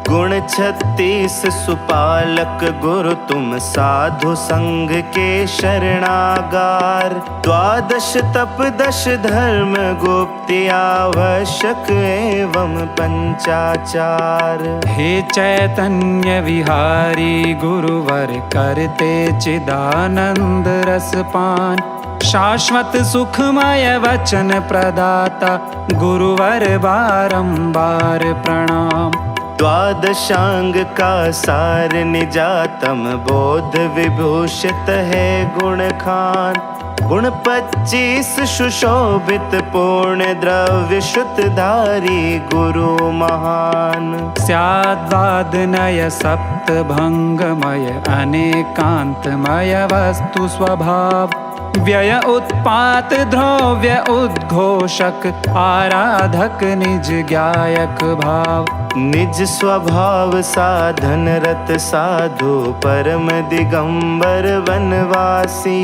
गुण 36 सुपालक गुरु तुम, साधु संग के शरणागार। 12 तप 10 धर्म गुप्ति, आवश्यक एवं पंचाचार। हे चैतन्य विहारी गुरुवर, करते चिदानंद रसपान। शाश्वत सुखमय वचन प्रदाता गुरुवर बारंबार प्रणाम। द्वादशांग का सार निजातम बोध विभूषित है गुण खान। गुण 25 सुशोभित पूर्ण द्रव्य शुद्धधारी गुरु महान। स्याद्वादनय सप्त भंगमय अनेकांतमय वस्तु स्वभाव। व्यय उत्पात द्रव्य उद्घोषक आराधक निज ज्ञायक भाव। निज स्वभाव साधन रत साधु परम दिगंबर वनवासी।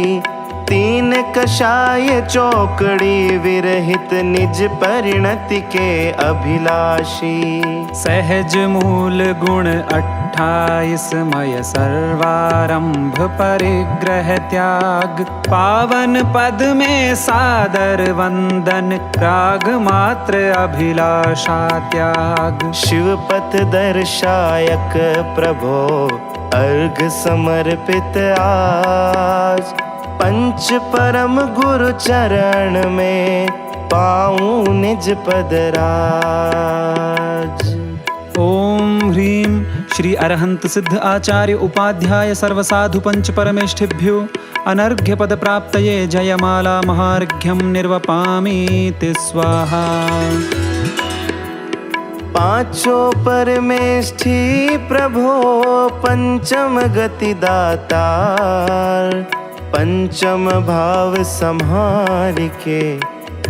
3 कषाय चौकड़ी विरहित निज परिणति के अभिलाषी। सहज मूल गुण 28 मय सर्वारंभ परिग्रह त्याग। पावन पद में सादर वंदन राग मात्र अभिलाषा त्याग। शिव पथ दर्शायक प्रभो अर्घ समर्पित आज। पंच परम गुरु चरण में पाऊं निज पद राज। ओम ह्रीं श्री अरहंत सिद्ध आचार्य उपाध्याय सर्वसाधु पंच परमेष्ठिभ्यो अनर्घ्य पद प्राप्तये जयमाला महार्घ्यं निर्वपामीति स्वाहा। पांचों परमेष्ठी प्रभो पंचम गति दातार। पंचम भाव संहार के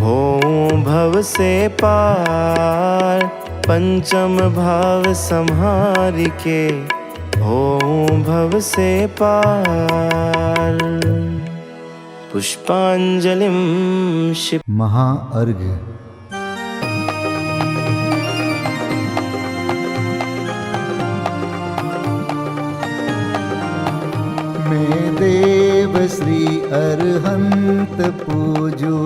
हों भव से पार। पंचम भाव संहार के हों भव से पार। पुष्पांजलिं शिव महाअर्घ्य। मैं देव श्री अरहंत पूजू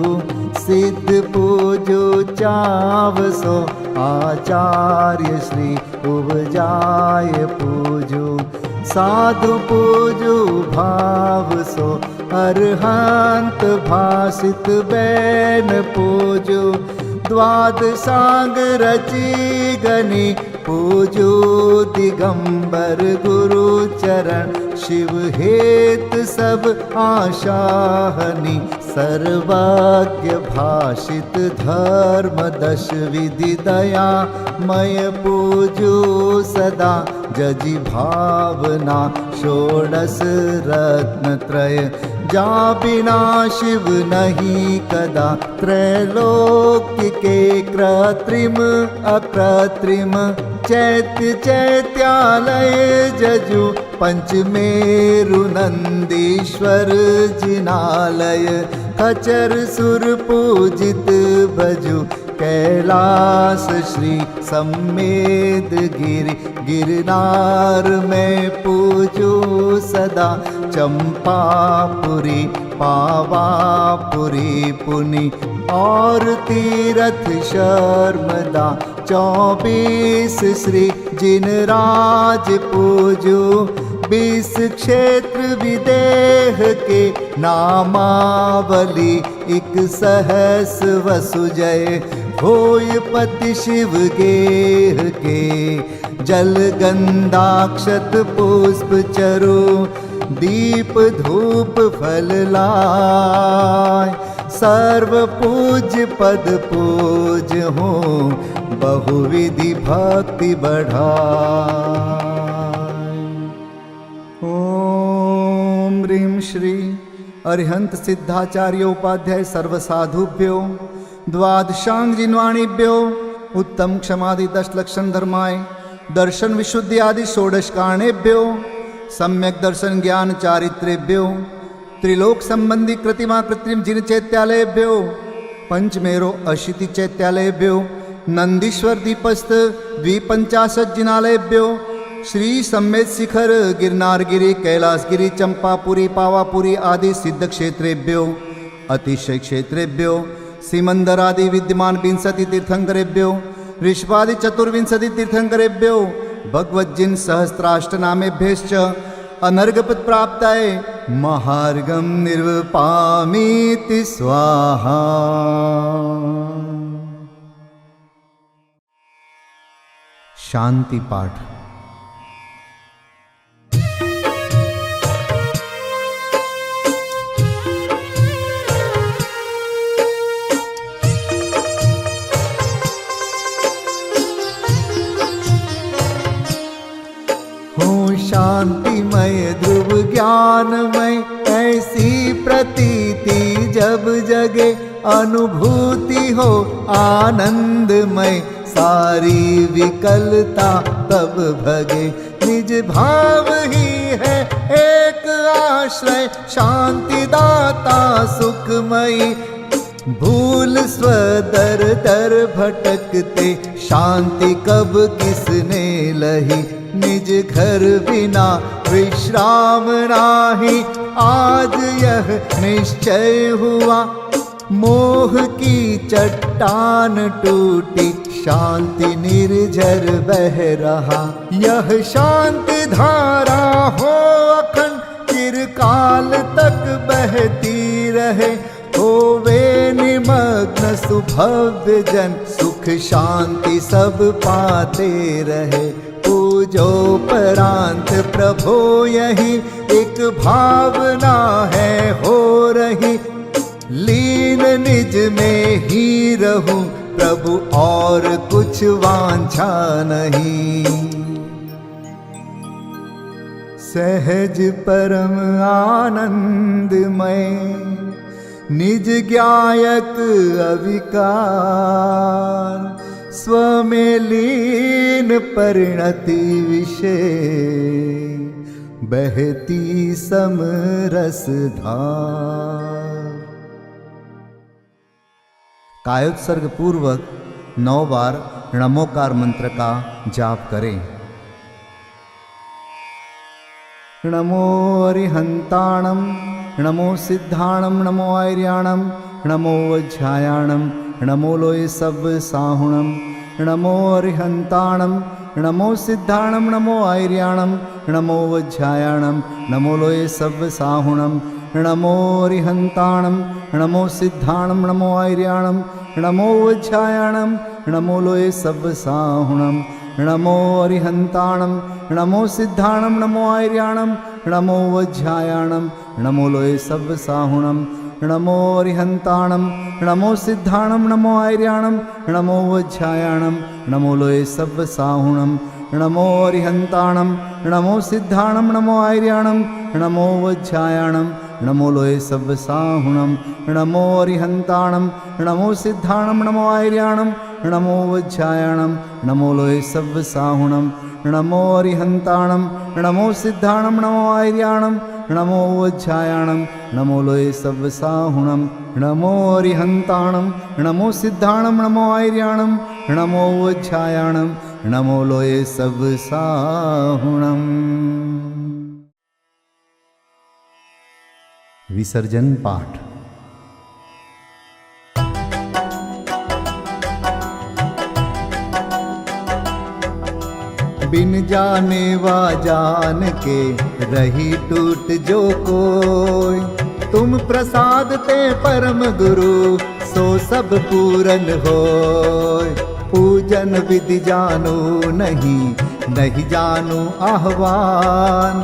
सिद्ध पूजू चावसो। आचार्य श्री उपजाय पूजू साधु पूजू भाव सो। अरहंत भासित बैन पूजू द्वादशांग रची गनी। पूजू दिगंबर गुरु चरण शिव हेत सब आशाहनी। सर्वज्ञ भाषित धर्म 10 विधि दया मय पूजू सदा। जजि भावना 16 रत्न त्रय जा बिना शिव नहीं कदा। त्रैलोक्य के कृत्रिम अकृत्रिम चैत्य चैत्यालय जजु। पंचमेरु नंदीश्वर जिनालय खचर सुर पूजित भजु। कैलास श्री सम्मेद गिरि गिरनार में पूजू सदा। चंपापुरी पावापुरी पुनि और तीरथ शर्मदा। 24 श्री जिनराज पूजू। 20 क्षेत्र विदेह के नामावली। 1 सहस वसुजय होय पति शिव गेह के। जल गंधाक्षत पुष्प चरु दीप धूप फल लाय। सर्व पूज्य पद पूज हो बहुविधि भक्ति बढ़ाय। ओम ह्रीं श्री अरिहंत सिद्धाचार्य उपाध्याय सर्वसाधुभ्यो द्वादशांग जिन्वाणीभ्यो उत्तम क्षमादि 10 लक्षण धर्माय दर्शन विशुद्धि आदि 16 कारणेभ्यो सम्यक दर्शन ज्ञान चारित्रेभ्यो त्रिलोक संबंधी कृतिमा कृत्रिम जिन चैत्यालयभ्यो पंचमेरो अशीति चैत्यालयभ्यो नंदीश्वर दीपस्थ 250 जिनालयभ्यो श्री सम्मेद शिखर गिरनारगिरी कैलासगिरी चंपापुरी पावापुरी आदि सिद्ध क्षेत्रेभ्यो अतिशय क्षेत्रेभ्यो सीमंदर आदि विद्यमान 20 तीर्थंकरेभ्यो ऋषभादि 24 तीर्थंकरेभ्यो भगवज्जिन सहस्त्राष्टनामेभ्यश्च अनर्घपद प्राप्ताय महार्गं निर्वपामीति स्वाहा। शांति पाठ। शांतिमय ध्रुव ज्ञानमय ऐसी प्रतीति जब जगे, अनुभूति हो आनंदमय सारी विकलता तब भगे। निज भाव ही है एक आश्रय, शांति दाता सुखमयी। भूल स्वदर दर भटकते, शांति कब किसने लही। निज घर बिना विश्राम नाही, आज यह निश्चय हुआ। मोह की चट्टान टूटी, शांति निर्झर बह रहा। यह शांति धारा हो अखंड, चिरकाल तक बहती रहे। होवे निमग्न सुभव्य जन, सुख शांति सब पाते रहे। पूजोपरांत प्रभो यही एक भावना है हो रही। लीन निज में ही रहूं प्रभु, और कुछ वांछा नहीं। सहज परम आनंदमय, निज ज्ञायक अविकार। स्वमें लीन परिणति विषय, बहती समरस धार। कायोत्सर्ग पूर्वक 9 बार नमोकार मंत्र का जाप करें। नमो अरिहंताणं, नमो सिद्धाणं, नमो आर्याणं, नमो वज्रायाणं, नमो लोय सब साहुणं। नमो अरिहंताणं, नमो सिद्धाणं, नमो आर्याणं, नमो वज्रायाणं, नमो लोय सब साहुणं। नमो अरिहंताणं, नमो सिद्धाणं, नमो आर्याणं, नमो वज्रायाणं, नमो लोय सब साहुणं। नमो अरिहंताणं, नमो सिद्धाणं, नमो आर्याणं, नमो वज्रायाणं, नमो लोय सब साहुणं। नमो अरिहंताणं, नमो सिद्धाणं, नमो आर्याणं, नमो वज्रायाणं, नमो लोय सब साहुणं। नमो अरिहंताणं, नमो सिद्धाणं, नमो आर्याणं, नमो वज्रायाणं, नमो लोय सब साहुणं। नमो अरिहंताणं, नमो सिद्धाणं, नमो आर्याणं, नमो वज्रायाणं, नमो लोय सब साहुणं। नमो अरिहंताणं, नमो सिद्धाणं, नमो आर्याणं, नमो वज्रायाणं, नमो लोय सब साहुणं। नमो अरिहंताणं, नमो सिद्धाणं, नमो आर्याणं, नमो वज्रायाणं, नमो लोय सब साहुणं। विसर्जन पाठ। बिन जाने वा जान के रही टूट जो कोई। तुम प्रसाद ते परम गुरु, सो सब पूरन होय। पूजन विधि जानो नहीं, नहीं जानो आह्वान।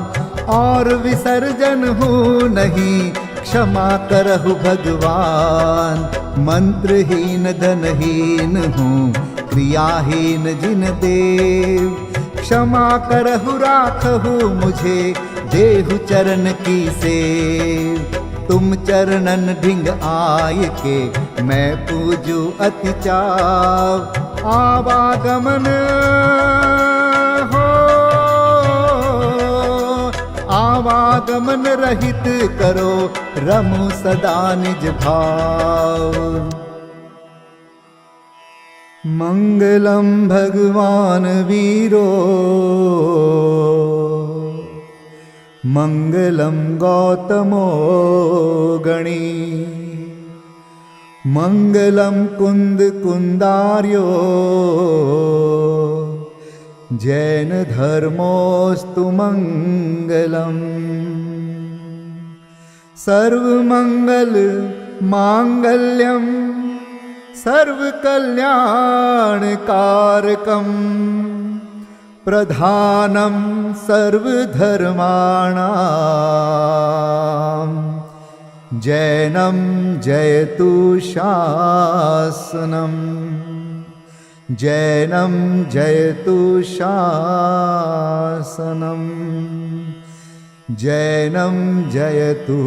और विसर्जन हूँ नहीं, क्षमा करहु भगवान। मंत्रहीन धनहीन हूँ, क्रियाहीन जिन देव। क्षमा करहु राखहु मुझे, देहु चरण की सेव। तुम चरणन ढिंग आय के, मैं पूजू अति चाव। आवागमन हो, आवागमन रहित करो, रमु सदा निज भाव। मंगलम भगवान वीरो, मंगलम गौतमो गणी। मंगलम कुंद कुंदार्यो, जैन धर्मोस्तु मंगलम। सर्वमंगल मांगल्यम सर्वकल्याणकारकम प्रधानम सर्वधर्माणां जैनं जयतु शासनम् जैनं जयतु शासनम् जैनं जयतु